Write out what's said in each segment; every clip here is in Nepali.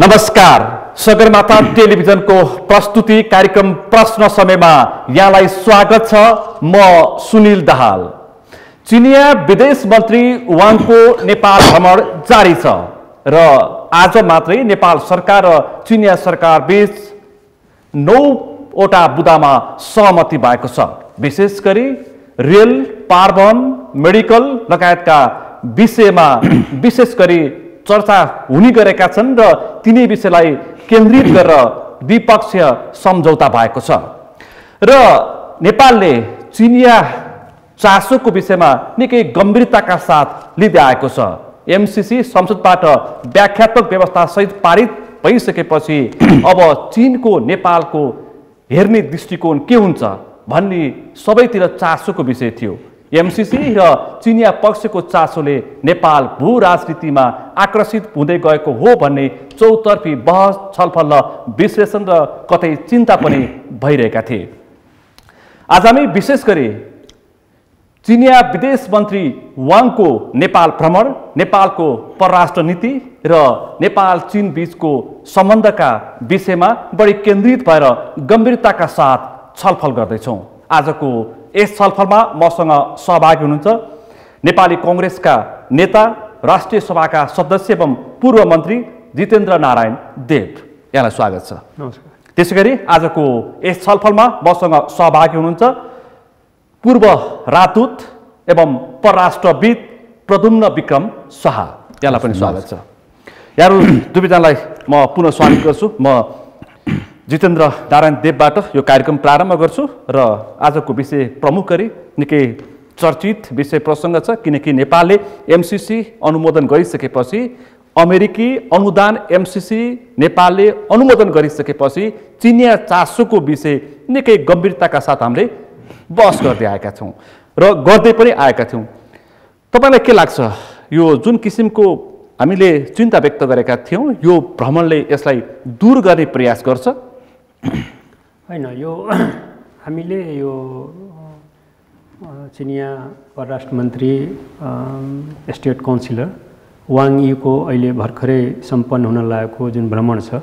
नमस्कार, सगरमाथा टेलिभिजनको प्रस्तुति कार्यक्रम प्रश्न समयमा यहाँलाई स्वागत छ। म सुनिल दाहाल। चिनिया विदेश मन्त्री वाङको नेपाल भ्रमण जारी छ र आज मात्रै नेपाल सरकार र चिनिया सरकार बीच 9वटा बुदामा सहमति भएको छ। विशेष गरी रेल, पारवहन, मेडिकल लगायतका विषयमा विशेष गरी चर्चा हुने गरेका छन् र तिनै विषयलाई केन्द्रित गरेर द्विपक्षीय सम्झौता भएको छ र नेपालले चिनिया चासोको विषयमा निकै गम्भीरताका साथ लिँदै आएको छ। एमसीसी संसदबाट व्याख्यात्मक व्यवस्था सहित पारित भइसकेपछि अब चीनको नेपालको हेर्ने दृष्टिकोण के हुन्छ भन्ने सबैतिर चासोको विषय थियो। एमसीसी र चिनिया पक्षको चासोले नेपाल भू राजनीतिमा आकर्षित हुँदै गएको हो भन्ने चौतर्फी बहस, छलफल र विश्लेषण र कतै चिन्ता पनि भइरहेका थिए। आज हामी विशेष गरी चिनिया विदेश मन्त्री वाङको नेपाल भ्रमण, नेपालको परराष्ट्र नीति र नेपाल चीन बीचको सम्बन्धका विषयमा बढी केन्द्रित भएर गम्भीरताका साथ छलफल गर्दैछौँ। आजको यस छलफलमा मसँग सहभागी हुनुहुन्छ नेपाली कांग्रेसका नेता, राष्ट्रिय सभाका सदस्य एवं पूर्व मन्त्री जितेन्द्र नारायण देव। यहाँलाई स्वागत छ। नमस्कार। त्यसैगरी आजको यस छलफलमा मसँग सहभागी हुनुहुन्छ पूर्व राजदूत एवं परराष्ट्रविद प्रद्युम्न विक्रम शाह। यहाँलाई पनि स्वागत छ। यहाँहरू दुवैजनालाई म पुनः स्वागत गर्छु। म जितेन्द्र नारायण देवबाट यो कार्यक्रम प्रारम्भ गर्छु र आजको विषय प्रमुख गरी निकै चर्चित विषय प्रसङ्ग छ, किनकि नेपालले एमसीसी अनुमोदन गरिसकेपछि, अमेरिकी अनुदान एमसीसी नेपालले अनुमोदन गरिसकेपछि चिनिया चासोको विषय निकै गम्भीरताका साथ हामीले बहस गर्दै आएका छौँ र गर्दै पनि आएका थियौँ। तपाईँलाई के लाग्छ, यो जुन किसिमको हामीले चिन्ता व्यक्त गरेका थियौँ, यो भ्रमणले यसलाई दूर गर्ने प्रयास गर्छ? होइन, यो हामीले यो चिनिया परराष्ट्र मन्त्री स्टेट काउन्सिलर वाङ यीको अहिले भर्खरै सम्पन्न हुन लागेको जुन भ्रमण छ,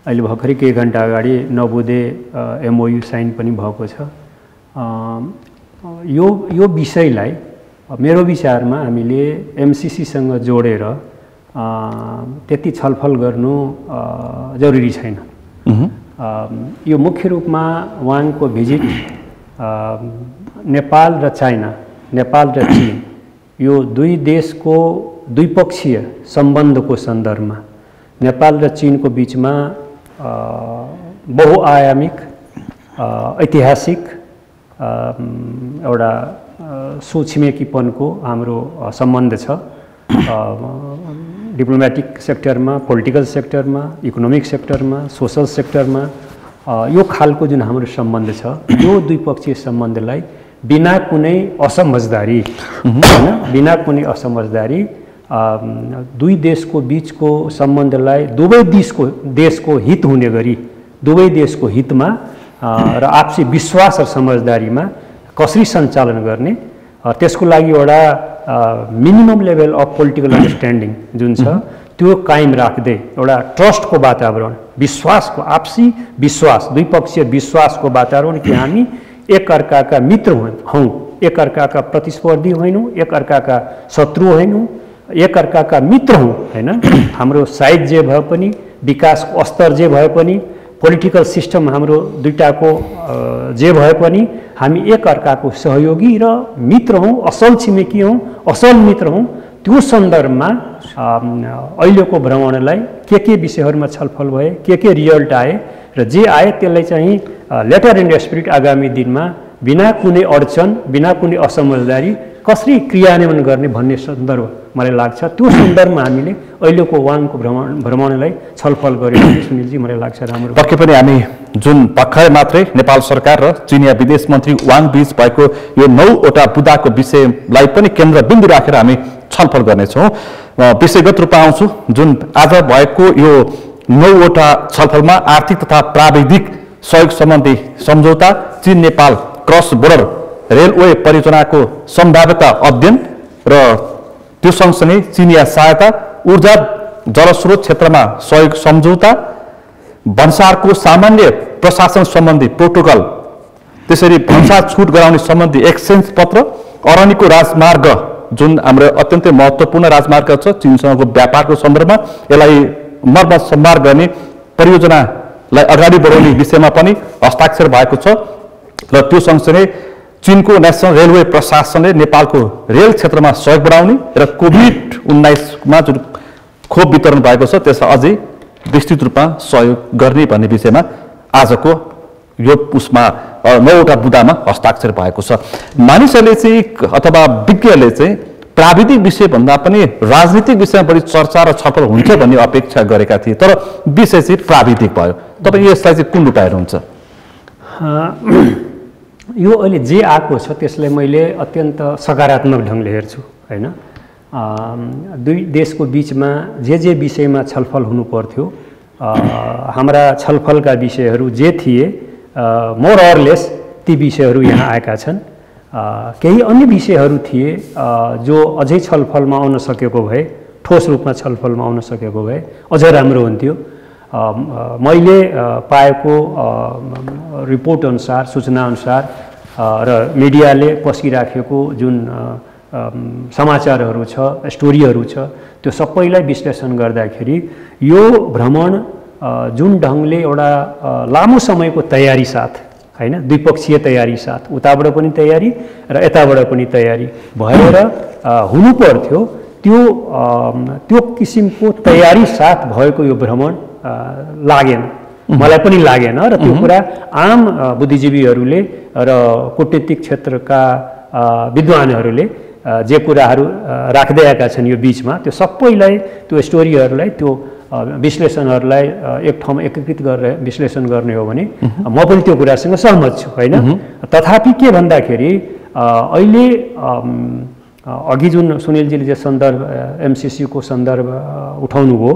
अहिले भर्खरै केही घन्टा अगाडि 9 बुँदे एमओयू साइन पनि भएको छ। यो विषयलाई मेरो विचारमा हामीले एमसीसीसँग जोडेर त्यति छलफल गर्नु जरुरी छैन। यो मुख्य रूपमा वाङको भिजिट नेपाल र चाइना, नेपाल र चीन, यो दुई देशको द्विपक्षीय सम्बन्धको सन्दर्भमा नेपाल र चीनको बीचमा बहुआयामिक ऐतिहासिक एउटा सुछिमेकीपनको हाम्रो सम्बन्ध छ। डिप्लोमेटिक सेक्टरमा, पोलिटिकल सेक्टरमा, इकोनोमिक सेक्टरमा, सोशल सेक्टरमा यो खालको जुन हाम्रो सम्बन्ध छ, यो द्विपक्षीय सम्बन्धलाई बिना कुनै असमझदारी, हैन, बिना कुनै असमझदारी दुई देशको बीचको सम्बन्धलाई दुवै देशको हित हुने गरी, दुवै देशको हितमा र आपसी विश्वास र समझदारीमा कसरी सञ्चालन गर्ने, त्यसको लागि एउटा minimum level of political understanding जुन छ त्यो कायम राख्दै एउटा ट्रस्टको वातावरण, विश्वासको, आपसी विश्वास, द्विपक्षीय विश्वासको वातावरण कि हामी एकअर्काका मित्र हौँ, एकअर्काका प्रतिस्पर्धी होइनौँ, एकअर्काका शत्रु होइनौँ, एकअर्काका मित्र हौँ, हैन। हाम्रो साइज जे भए पनि, विकासको स्तर जे भए पनि, पोलिटिकल सिस्टम हाम्रो दुईटाको जे भए पनि हामी एकअर्काको सहयोगी र मित्र हौँ, असल छिमेकी हौँ, असल मित्र हौँ। त्यो सन्दर्भमा अहिलेको भ्रमणलाई के विषयहरूमा छलफल भए, के रिजल्ट आए र जे आए त्यसलाई चाहिँ लेटर एन्ड स्पिरिट आगामी दिनमा बिना कुनै अडचन, बिना कुनै असमझदारी कसरी क्रियान्वयन गर्ने भन्ने सन्दर्भ मलाई लाग्छ। त्यो सन्दर्भमा हामीले अहिलेको वाङको भ्रमणलाई छलफल गऱ्यौँ भने सुनिलजी मलाई लाग्छ राम्रो। पक्कै पनि हामी जुन भर्खरै मात्रै नेपाल सरकार र चिनिया विदेश मन्त्री वाङ बीच भएको यो 9वटा बुदाको विषयलाई पनि केन्द्रबिन्दु राखेर हामी छलफल गर्नेछौँ। विषयगत रूपमा आउँछु, जुन आज भएको यो 9वटा छलफलमा आर्थिक तथा प्राविधिक सहयोग सम्बन्धी सम्झौता, चीन नेपाल क्रस बोर्डर रेलवे परियोजनाको सम्भाव्यता अध्ययन र त्यो सँगसँगै चिनिया सहायता, ऊर्जा जलस्रोत क्षेत्रमा सहयोग सम्झौता, भन्सारको सामान्य प्रशासन सम्बन्धी प्रोटोकल, त्यसरी भन्सार छुट गराउने सम्बन्धी एक्सचेन्ज पत्र, अरण्यको राजमार्ग जुन हाम्रो अत्यन्तै महत्त्वपूर्ण राजमार्ग छ चीनसँगको व्यापारको सन्दर्भमा, यसलाई मर्मत सम्भार गर्ने परियोजनालाई अगाडि बढाउने विषयमा पनि हस्ताक्षर भएको छ। र त्यो सँगसँगै चीनको नेसनल रेलवे प्रशासनले नेपालको रेल क्षेत्रमा सहयोग बढाउने र कोभिड-19मा जुन खोप वितरण भएको छ त्यसलाई अझै विस्तृत रूपमा सहयोग गर्ने भन्ने विषयमा आजको यो उसमा 9वटा बुदामा हस्ताक्षर भएको छ। मानिसहरूले चाहिँ अथवा विज्ञहरूले चाहिँ प्राविधिक विषयभन्दा पनि राजनीतिक विषयमा बढी चर्चा र छलफल हुन्छ भन्ने अपेक्षा गरेका थिए, तर विषय चाहिँ प्राविधिक भयो। तपाईँ यसलाई चाहिँ कुन रूप हेर्नुहुन्छ? यो अहिले जे आएको छ त्यसलाई मैले अत्यन्त सकारात्मक ढङ्गले हेर्छु हैन। दुई देशको बिचमा जे विषयमा छलफल हुनु पर्थ्यो, हाम्रा छलफलका विषयहरू जे थिए मोर अर लेस ती विषयहरू यहाँ आएका छन्। केही अन्य विषयहरू थिए जो अझै छलफलमा आउन सकेको भए, ठोस रूपमा छलफलमा आउन सकेको भए अझै राम्रो हुन्थ्यो। मैले पाएको रिपोर्ट अनुसार, सूचना अनुसार र मिडियाले पस्किराखेको जुन समाचारहरू छ, स्टोरीहरू छ, त्यो सबैलाई विश्लेषण गर्दाखेरि यो भ्रमण जुन ढङ्गले एउटा लामो समयको तयारी साथ हैन, द्विपक्षीय तयारी साथ, उताबाट पनि तयारी र यताबाट पनि तयारी भएर हुनु पर्थ्यो, त्यो किसिमको तयारी साथ भएको यो भ्रमण लागेन, मलाई पनि लागेन। र त्यो कुरा आम बुद्धिजीवीहरूले र कूटनीतिक क्षेत्रका विद्वानहरूले जे कुराहरू राख्दै आएका छन् यो बीचमा, त्यो सबैलाई, त्यो स्टोरीहरूलाई, त्यो विश्लेषणहरूलाई एक ठाउँमा एकीकृत गरेर विश्लेषण गर्ने हो भने म पनि त्यो कुरासँग सहमत छु हैन। तथापि के भन्दाखेरि अहिले अघि जुन सुनिलजीले जे सन्दर्भ MCC को सन्दर्भ उठाउनु हो,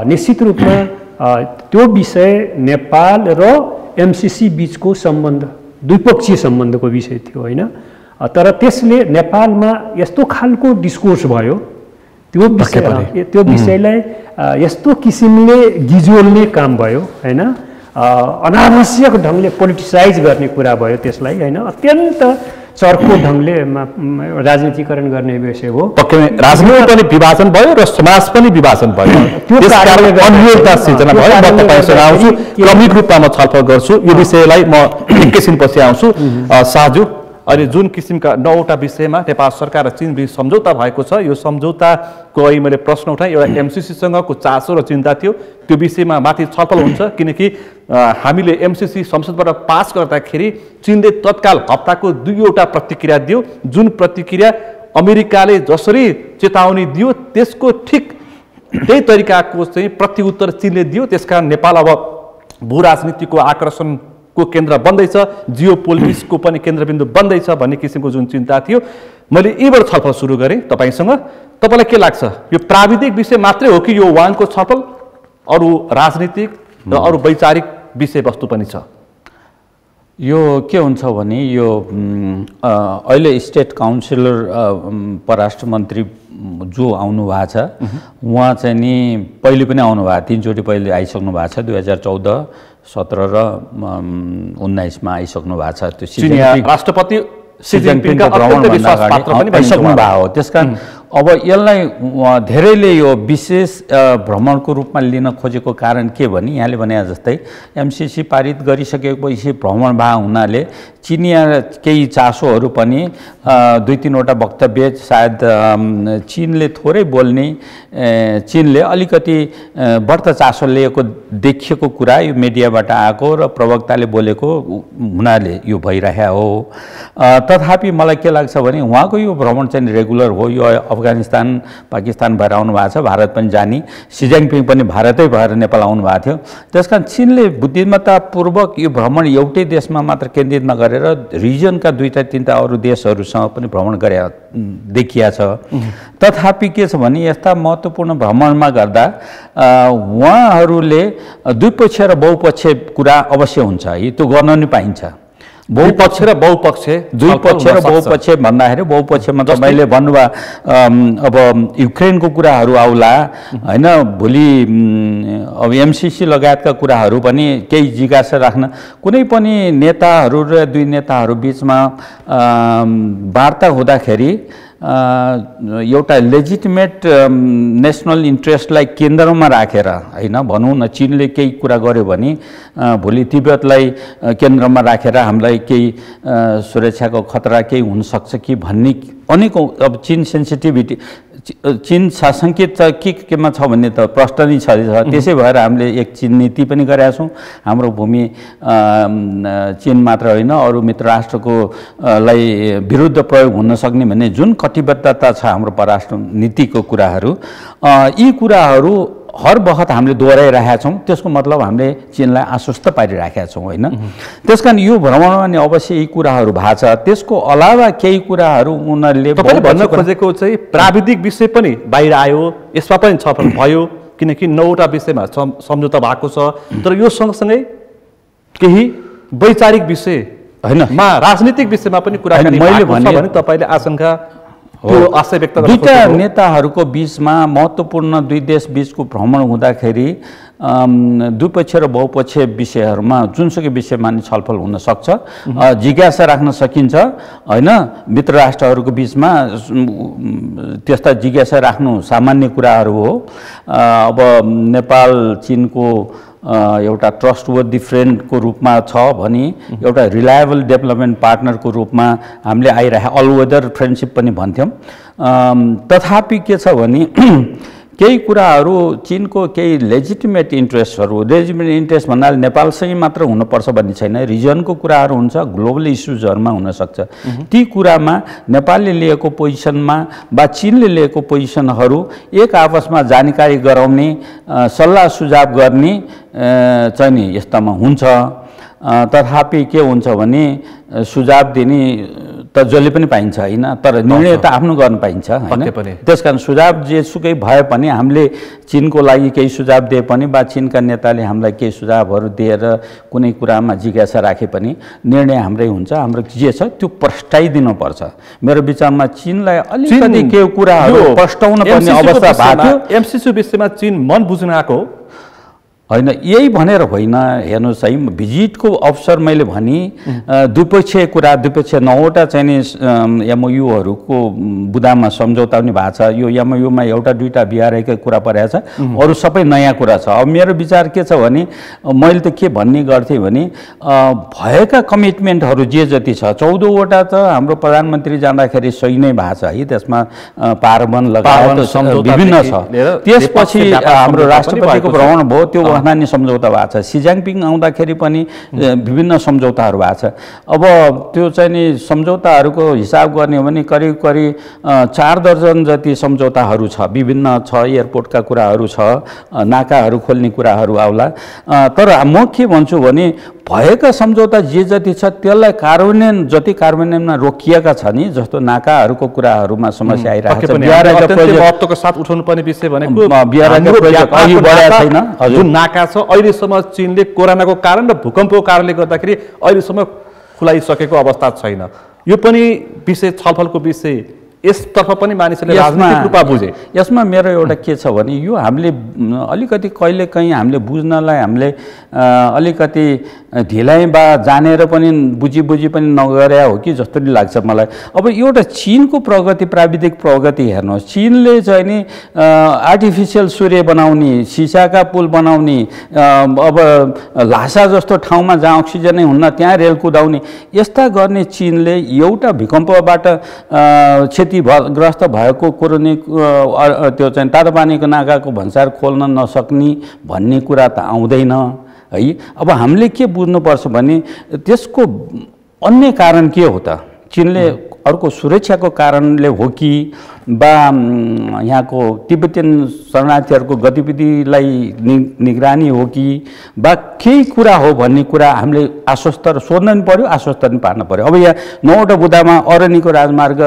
निश्चित रूपमा त्यो विषय नेपाल र MCC बीचको सम्बन्ध, द्विपक्षीय सम्बन्धको विषय थियो हैन। तर त्यसले नेपालमा यस्तो खालको डिस्कोर्स भयो, त्यो विषयलाई यस्तो किसिमले गिजोल्ने काम भयो हैन, अनावश्यक ढङ्गले पोलिटिसाइज गर्ने कुरा भयो त्यसलाई हैन, अत्यन्त चर्को ढङ्गले राजनीतिकरण गर्ने विषय हो। राजनीति पनि विभाजन भयो र समाज पनि विभाजन भयो, त्यो कारणले अनियोजता सिर्जना भयो। म तपाईसँग आउँछु, क्रमिक रूपमा म छलफल गर्छु यो विषयलाई, म एकैछिनपछि आउँछु। साजु, अहिले जुन किसिमका 9वटा विषयमा नेपाल सरकार र चीन बीच सम्झौता भएको छ, यो सम्झौताको अहिले मैले प्रश्न उठाएँ, एउटा MCC-सँगको चासो र चिन्ता थियो, त्यो विषयमा माथि छलफल हुन्छ, किनकि हामीले MCC संसदबाट पास गर्दाखेरि चीनले तत्काल हप्ताको 2वटा प्रतिक्रिया दियो, जुन प्रतिक्रिया अमेरिकाले जसरी चेतावनी दियो त्यसको ठिक त्यही तरिकाको चाहिँ प्रत्युत्तर चीनले दियो। त्यसकारण नेपाल अब भू राजनीतिको आकर्षणको केन्द्र बन्दैछ, जियो पोलिटिक्सको पनि केन्द्रबिन्दु बन्दैछ भन्ने किसिमको जुन चिन्ता थियो, मैले यहीबाट छलफल सुरु गरेँ तपाईसँग। तपाईँलाई के लाग्छ, यो प्राविधिक विषय मात्रै हो कि यो वानको छलफल अरू राजनीतिक र अरू वैचारिक विषयवस्तु पनि छ? यो के हुन्छ भने यो अहिले स्टेट काउन्सिलर परराष्ट्र मन्त्री जो आउनु भएको छ, उहाँ चाहिँ नि पहिले पनि आउनु भएको, 3 चोटि पहिले आइसक्नु भएको छ, 2014, 17 र 19 मा आइसक्नु भएको छ। त्यो राष्ट्रपति सी जिनपिङका अत्यन्त विश्वासपात्र पनि भइसक्नु भएको हो। त्यसकारण अब यसलाई धेरैले यो विशेष भ्रमणको रूपमा लिन खोजेको कारण के भने, यहाँले भने जस्तै MCC पारित गरिसकेपछि भ्रमण भएको हुनाले चिनिया केही चासोहरू पनि 2-3वटा वक्तव्य सायद चीनले थोरै बोल्ने, चीनले अलिकति बढ्ता चासो लिएको देखिएको कुरा यो मिडियाबाट आएको र प्रवक्ताले बोलेको हुनाले यो भइरहेको हो। तथापि मलाई के लाग्छ भने उहाँको यो भ्रमण चाहिँ रेगुलर हो, यो अफगानिस्तान पाकिस्तान भएर आउनु भएको छ, भारत पनि जाने, सी जिनपिङ पनि भारतै भएर नेपाल आउनु भएको थियो। त्यसकारण चीनले बुद्धिमत्तापूर्वक यो भ्रमण एउटै देशमा मात्र केन्द्रित नगरेर रिजनका 2-3 अरू देशहरूसँग पनि भ्रमण गरे देखिया छ। तथापि के छ भने यस्ता महत्त्वपूर्ण भ्रमणमा गर्दा उहाँहरूले द्विपक्षीय र बहुपक्षीय कुरा अवश्य हुन्छ, त्यो गर्न नि पाइन्छ। बहुपक्ष र बहुपक्ष द्विपक्ष र बहुपक्ष भन्दाखेरि बहुपक्षमा तपाईँले भन्नुभयो अब युक्रेनको कुराहरू आउला होइन, भोलि अब एमसीसी लगायतका कुराहरू पनि केही जिज्ञासा राख्न कुनै पनि नेताहरू र दुई नेताहरू बिचमा वार्ता हुँदाखेरि एउटा लेजिटिमेट नेसनल इन्ट्रेस्टलाई केन्द्रमा राखेर होइन, भनौँ न चीनले केही कुरा गर्यो भने भोलि तिब्बतलाई केन्द्रमा राखेर हामीलाई केही सुरक्षाको खतरा केही हुनसक्छ कि भन्ने अनेकौँ अब चीन सेन्सिटिभिटी चीन सङ्केत छ केमा छ भन्ने त प्रश्न नै छ। त्यसै भएर हामीले एक चीन नीति पनि गरेका छौँ। हाम्रो भूमि चीन मात्र होइन अरू मित्र राष्ट्रको लाई विरुद्ध प्रयोग हुन सक्ने भन्ने जुन कटिबद्धता छ हाम्रो परराष्ट्र नीतिको कुराहरू, यी कुराहरू हर बखत हामीले दोहोऱ्याइरहेका छौँ। त्यसको मतलब हामीले चीनलाई आश्वस्त पारिराखेका छौँ होइन। त्यसकारण यो भ्रमणमा नि अवश्य यी कुराहरू भएको छ। त्यसको अलावा केही कुराहरू उनीहरूले भन्न खोजेको चाहिँ प्राविधिक विषय पनि बाहिर आयो, यसमा पनि छलफल भयो किनकि 9वटा विषयमा सम्झौता भएको छ। तर यो सँगसँगै केही वैचारिक विषय होइन राजनीतिक विषयमा पनि कुराकानी भने तपाईँले आशंका आशय व्यक्त गर्नु दुईटा नेताहरूको बीचमा महत्त्वपूर्ण दुई देश बीचको भ्रमण हुँदाखेरि द्विपक्ष र बहुपक्ष विषयहरूमा जुनसुकै विषयमा नि छलफल हुन सक्छ, जिज्ञासा राख्न सकिन्छ होइन। मित्र राष्ट्रहरूको बीचमा त्यस्ता जिज्ञासा राख्नु सामान्य कुराहरू हो। अब नेपाल चीनको एउटा ट्रस्टवर्दी फ्रेन्डको रूपमा छ भने एउटा रिलायबल डेभलपमेन्ट पार्टनरको रूपमा हामीले आइरहेको अल वेदर फ्रेन्डसिप पनि भन्थ्यौँ। तथापि के छ भने केही कुराहरू चीनको केही लेजिटिमेट इन्ट्रेस्टहरू, लेजिटिमेट इन्ट्रेस्ट भन्नाले नेपालसँगै मात्र हुनुपर्छ भन्ने छैन, रिजनको कुराहरू हुन्छ, ग्लोबल इस्युजहरूमा हुनसक्छ। ती कुरामा नेपालले लिएको पोजिसनमा वा चीनले लिएको पोजिसनहरू एक आपसमा जानकारी गराउने, सल्लाह सुझाव गर्ने चाहिँ नि यस्तामा हुन्छ। तथापि के हुन्छ भने सुझाव दिने त जसले पनि पाइन्छ होइन, तर निर्णय त आफ्नो गर्न पाइन्छ होइन। त्यसकारण सुझाव जेसुकै भए पनि हामीले चीनको लागि केही सुझाव दिए पनि वा चीनका नेताले हामीलाई केही सुझावहरू दिएर कुनै कुरामा जिज्ञासा राखे पनि निर्णय हाम्रै हुन्छ। हाम्रो जे छ त्यो प्रस्ताइदिनुपर्छ। मेरो विचारमा चीनलाई अलिकति केही कुराहरू प्रस्ताउन पर्ने अवस्था भएको थियो। एमसीसी विषयमा चीन मन बुझ्न आएको होइन, यही भनेर होइन। हेर्नुहोस् है, भिजिटको अवसर मैले भने द्विपक्षीय कुरा, द्विपक्षीय 9वटा चाहिँ एमओयूहरूको बुदामा सम्झौता पनि भएको छ। यो एमओयूमा एउटा दुईटा बिहारकै कुरा परेको छ, अरू सबै नयाँ कुरा छ। अब मेरो विचार के छ भने मैले त के भन्ने गर्थेँ भने भएका कमिटमेन्टहरू जे जति छ 14वटा त हाम्रो प्रधानमन्त्री जाँदाखेरि सही नै भएको छ है। त्यसमा पारवन लगायत विभिन्न छ। त्यसपछि हाम्रो राष्ट्रपतिको भ्रमण भयो, त्यो नि सम्झौता भएको छ। सी जिनपिङ आउँदाखेरि पनि विभिन्न सम्झौताहरू भएको छ। अब त्यो चाहिँ नि सम्झौताहरूको हिसाब गर्ने हो भने करिब करिब 4 दर्जन जति सम्झौताहरू छ। विभिन्न छ, एयरपोर्टका कुराहरू छ, नाकाहरू खोल्ने कुराहरू आउला। तर म के भन्छु भने भएका सम्झौता जे जति छ त्यसलाई कार्यान्वयन जति कार्यान्वयनमा रोकिएका छ नि, जस्तो नाकाहरूको कुराहरूमा समस्या आइरहेको छ। महत्त्वको साथ उठाउनु पर्ने विषय भनेको जुन नाका छ अहिलेसम्म चीनले कोरोनाको कारण र भूकम्पको कारणले गर्दाखेरि अहिलेसम्म खुलाइसकेको अवस्था छैन। यो पनि विषय छलफलको विषय, यसतर्फ पनि मानिसले राजनीतिक रूपमा बुझे। यसमा मेरो एउटा के छ भने यो हामीले अलिकति कहिलेकाहीँ हामीले बुझ्नलाई हामीले अलिकति ढिलाइ बा जानेर पनि बुझी पनि नगरे हो कि जस्तो नि लाग्छ मलाई। अब एउटा चीनको प्रगति, प्राविधिक प्रगति हेर्नुहोस्, चीनले चाहिँ नि आर्टिफिसियल सूर्य बनाउने, सिसाका पुल बनाउने, अब ल्हासा जस्तो ठाउँमा जहाँ अक्सिजनै हुन्न त्यहाँ रेल कुदाउने, यस्ता गर्ने चीनले एउटा भूकम्पबाट क्षतिग्रस्त भएको कोरोनी त्यो चाहिँ तातोपानीको नाकाको भन्सार खोल्न नसक्ने भन्ने कुरा त आउँदैन है। अब हामीले के बुझ्नुपर्छ भने त्यसको अन्य कारण के हो त? चीनले अर्को सुरक्षाको कारणले हो कि बा यहाँको तिब्बतीयन शरणार्थीहरूको गतिविधिलाई निगरानी हो कि बा केही कुरा हो भन्ने कुरा हामीले आश्वस्त र सोध्न पनि पर्यो, आश्वस्त पनि पार्न पर्यो। अब यहाँ 9वटा बुदामा अरनीको राजमार्ग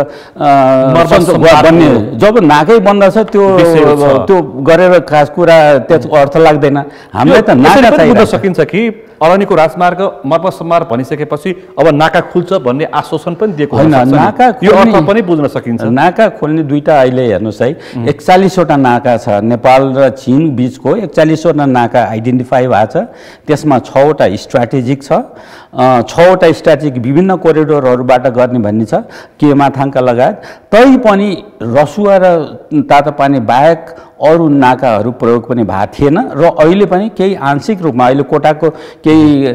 बन्ने जब नाकै बन्द छ त्यो गरेर खास कुरा त्यसको अर्थ लाग्दैन। हामीलाई त नाका चाहिन्छ। सकिन्छ कि अरनीको राजमार्ग मर्मसम्मार भनिसकेपछि अब नाका खुल्छ भन्ने आश्वासन पनि दिएको होइन। नाका यो अर्थ पनि बुझ्न सकिन्छ। नाका खोल्ने दुईटा अहिले हेर्नुहोस् है, 41वटा नाका छ नेपाल र चीन बिचको। 41वटा नाका आइडेन्टिफाई भएको छ। त्यसमा 6वटा स्ट्राटेजिक छ। 6वटा स्ट्राटेजिक विभिन्न कोरिडोरहरूबाट गर्ने भन्ने छ, केमाथाङका लगायत। तैपनि रसुवा र तातोपानी बाहेक अरू नाकाहरू प्रयोग पनि भएको थिएन र अहिले पनि केही आंशिक रूपमा अहिले कोटाको केही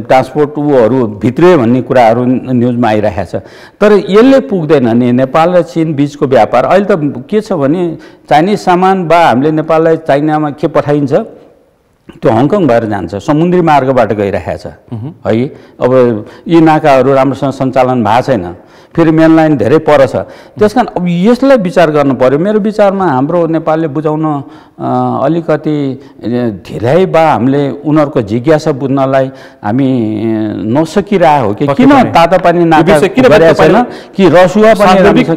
ट्रान्सपोर्ट ऊहरू भित्रियो भन्ने कुराहरू न्युजमा आइरहेको छ। तर यसले पुग्दैन नि नेपाल र चीन बिचको व्यापार। अहिले त के छ भने चाइनिज सामान बा हामीले नेपाललाई चाइनामा के पठाइन्छ त्यो हङकङ भएर जान्छ, समुद्री मार्गबाट गइरहेको छ है। अब यी नाकाहरू राम्रोसँग सञ्चालन भएको छैन, फेरि मेन लाइन धेरै पर छ। त्यसकारण अब यसलाई विचार गर्नु पर्यो। मेरो विचारमा हाम्रो नेपालले बुझाउन अलिकति धेरै बा हामीले उनीहरूको जिज्ञासा बुझ्नलाई हामी नसकिरहेको हो कि किन तातोपानी नाका गरेको छैन कि रसुवा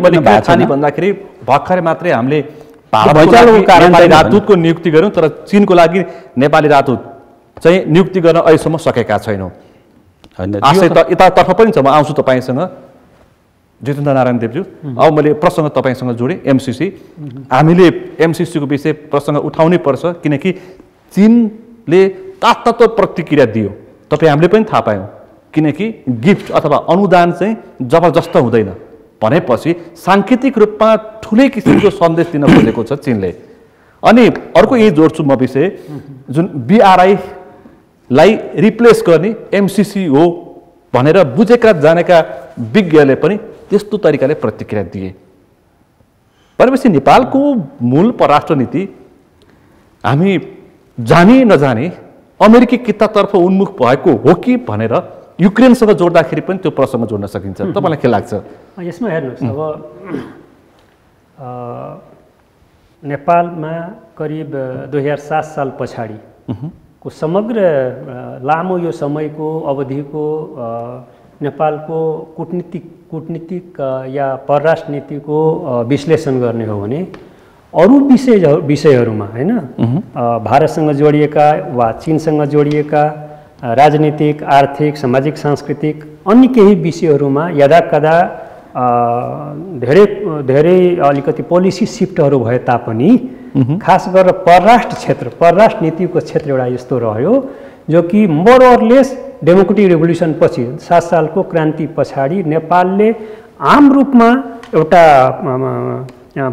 पनि भन्दाखेरि भर्खरै मात्रै हामीले नेपाली राजदूतको नियुक्ति गर्यौँ, तर चीनको लागि नेपाली राजदूत चाहिँ नियुक्ति गर्न अहिलेसम्म सकेका छैनौँ। आशय त यतातर्फ पनि छ। म आउँछु तपाईँसँग जितेन्द्र नारायण देवज्यू। अब मैले प्रसङ्ग तपाईँसँग जोडेँ एमसीसी। हामीले एमसीसीको विषय प्रसङ्ग उठाउनै पर्छ किनकि चीनले तात्तत्व प्रतिक्रिया दियो। तपाईँ हामीले पनि थाहा पायौँ किनकि गिफ्ट अथवा अनुदान चाहिँ जबरजस्त हुँदैन भनेपछि सांकेतिक रूपमा ठुलै किसिमको सन्देश दिन खोजेको छ चीनले। अनि अर्को यही जोड्छु म विषय, जुन BRI-लाई रिप्लेस गर्ने एमसीसी हो भनेर बुझेका जानेका विज्ञले पनि त्यस्तो तरिकाले प्रतिक्रिया दिए। भनेपछि नेपालको मूल परराष्ट्र नीति हामी जानी नजानी अमेरिकी कितातर्फ उन्मुख भएको हो कि भनेर युक्रेनसँग जोड्दाखेरि पनि त्यो प्रसङ्ग जोड्न सकिन्छ। तपाईँलाई के लाग्छ? यसमा हेर्नुहोस्, अब नेपालमा करिब 2007 साल पछाडिको समग्र लामो यो समयको अवधिको नेपालको कूटनीतिक या परराष्ट्र नीतिको विश्लेषण गर्ने हो भने अरू विषयहरूमा होइन, भारतसँग जोडिएका वा चीनसँग जोडिएका राजनीतिक, आर्थिक, सामाजिक, सांस्कृतिक अन्य केही विषयहरूमा यदाकदा धेरै अलिकति पोलिसी सिफ्टहरू भए तापनि खास गरेर परराष्ट्र नीतिको क्षेत्र एउटा यस्तो रह्यो जो कि मोर ओर लेस डेमोक्रेटिक रेभोल्युसन पछि 7 सालको क्रान्ति पछाडि नेपालले आम रूपमा एउटा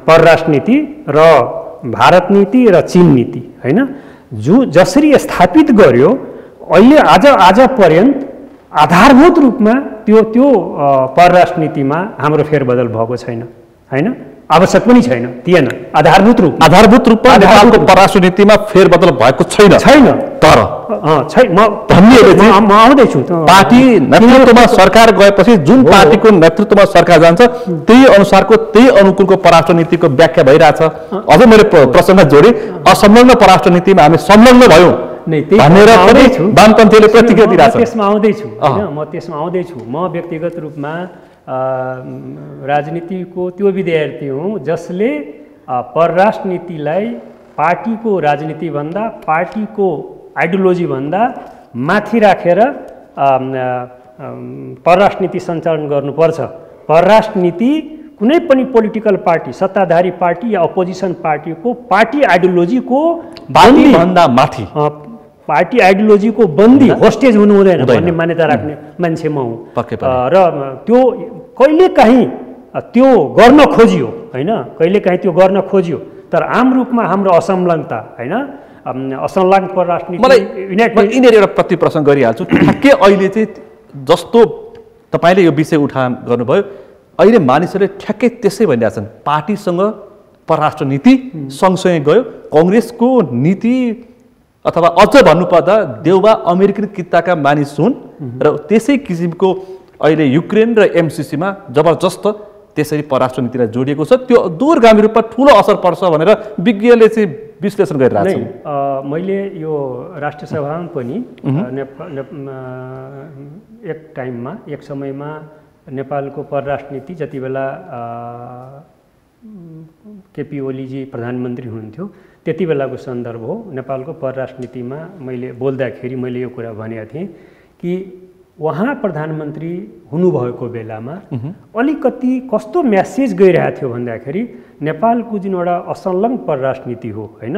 परराष्ट्र नीति र भारत नीति र चीन नीति होइन जसरी स्थापित गर्यो अहिले आज पर्यन्त आधारभूत रूपमा त्यो परराष्ट्र नीतिमा हाम्रो फेरबदल भएको छैन होइन, आवश्यक पनि छैन, थिएन। आधारभूत रूपमा नेपालको परराष्ट्र नीतिमा फेरबदल भएको छैन तर म आउँदैछु। पार्टी नेतृत्वमा सरकार गएपछि जुन पार्टीको नेतृत्वमा सरकार जान्छ त्यही अनुसारको त्यही अनुकूलको परराष्ट्र नीतिको व्याख्या भइरहेछ। अझ मैले प्रसङ्ग जोडेँ, असंलग्न परराष्ट्र नीतिमा हामी संलग्न भयौँ भनेर पनि वामपन्थीले प्रतिक्रिया दिइरहेछ। म त्यसमा आउँदैछु। म व्यक्तिगत रूपमा राजनीतिको त्यो विद्यार्थी हुँ जसले परराष्ट्र नीतिलाई पार्टीको राजनीतिभन्दा पार्टीको आइडियोलोजीभन्दा माथि राखेर परराष्ट्र नीति सञ्चालन गर्नुपर्छ। परराष्ट्र नीति कुनै पनि पोलिटिकल पार्टी, सत्ताधारी पार्टी या अपोजिसन पार्टीको पार्टी आइडियोलोजीको भन्दा माथि पार्टी आइडियोलोजीको बन्दी होस्टेज हुनु हुँदैन भन्ने मान्यता राख्ने मान्छे म हुँ। र त्यो कहिलेकाहीँ त्यो गर्न खोजियो होइन, कहिलेकाहीँ त्यो गर्न खोजियो, तर आम रूपमा हाम्रो असंलग्नता होइन, असंलग्न परराष्ट्र नीति यिनीहरू एउटा प्रति प्रश्न गरिहाल्छु। ठ्याक्कै अहिले चाहिँ जस्तो तपाईँले यो विषय उठान गर्नुभयो, अहिले मानिसहरूले ठ्याक्कै त्यसै भनिरहेछन् पार्टीसँग परराष्ट्र नीति सँगसँगै गयो। कङ्ग्रेसको नीति अथवा अझ भन्नुपर्दा देउबा अमेरिकन किताका मानिस हुन् र त्यसै किसिमको अहिले युक्रेन र एमसीसीमा जबरजस्त त्यसरी परराष्ट्र नीतिलाई जोडिएको छ, त्यो दूरगामी रूपमा ठुलो असर पर्छ भनेर विज्ञले चाहिँ विश्लेषण गरिरहेको छ। मैले यो राष्ट्रिय सभामा पनि एक समयमा नेपालको परराष्ट्र नीति जति बेला केपी ओलीजी प्रधानमन्त्री हुनुहुन्थ्यो त्यति बेलाको सन्दर्भ हो। नेपालको परराष्ट्र नीतिमा मैले बोल्दाखेरि मैले यो कुरा भनेको थिएँ कि उहाँ प्रधानमन्त्री हुनुभएको बेलामा अलिकति कस्तो म्यासेज गइरहेको थियो भन्दाखेरि नेपालको जुन एउटा असंलग्न परराष्ट्र नीति हो हैन,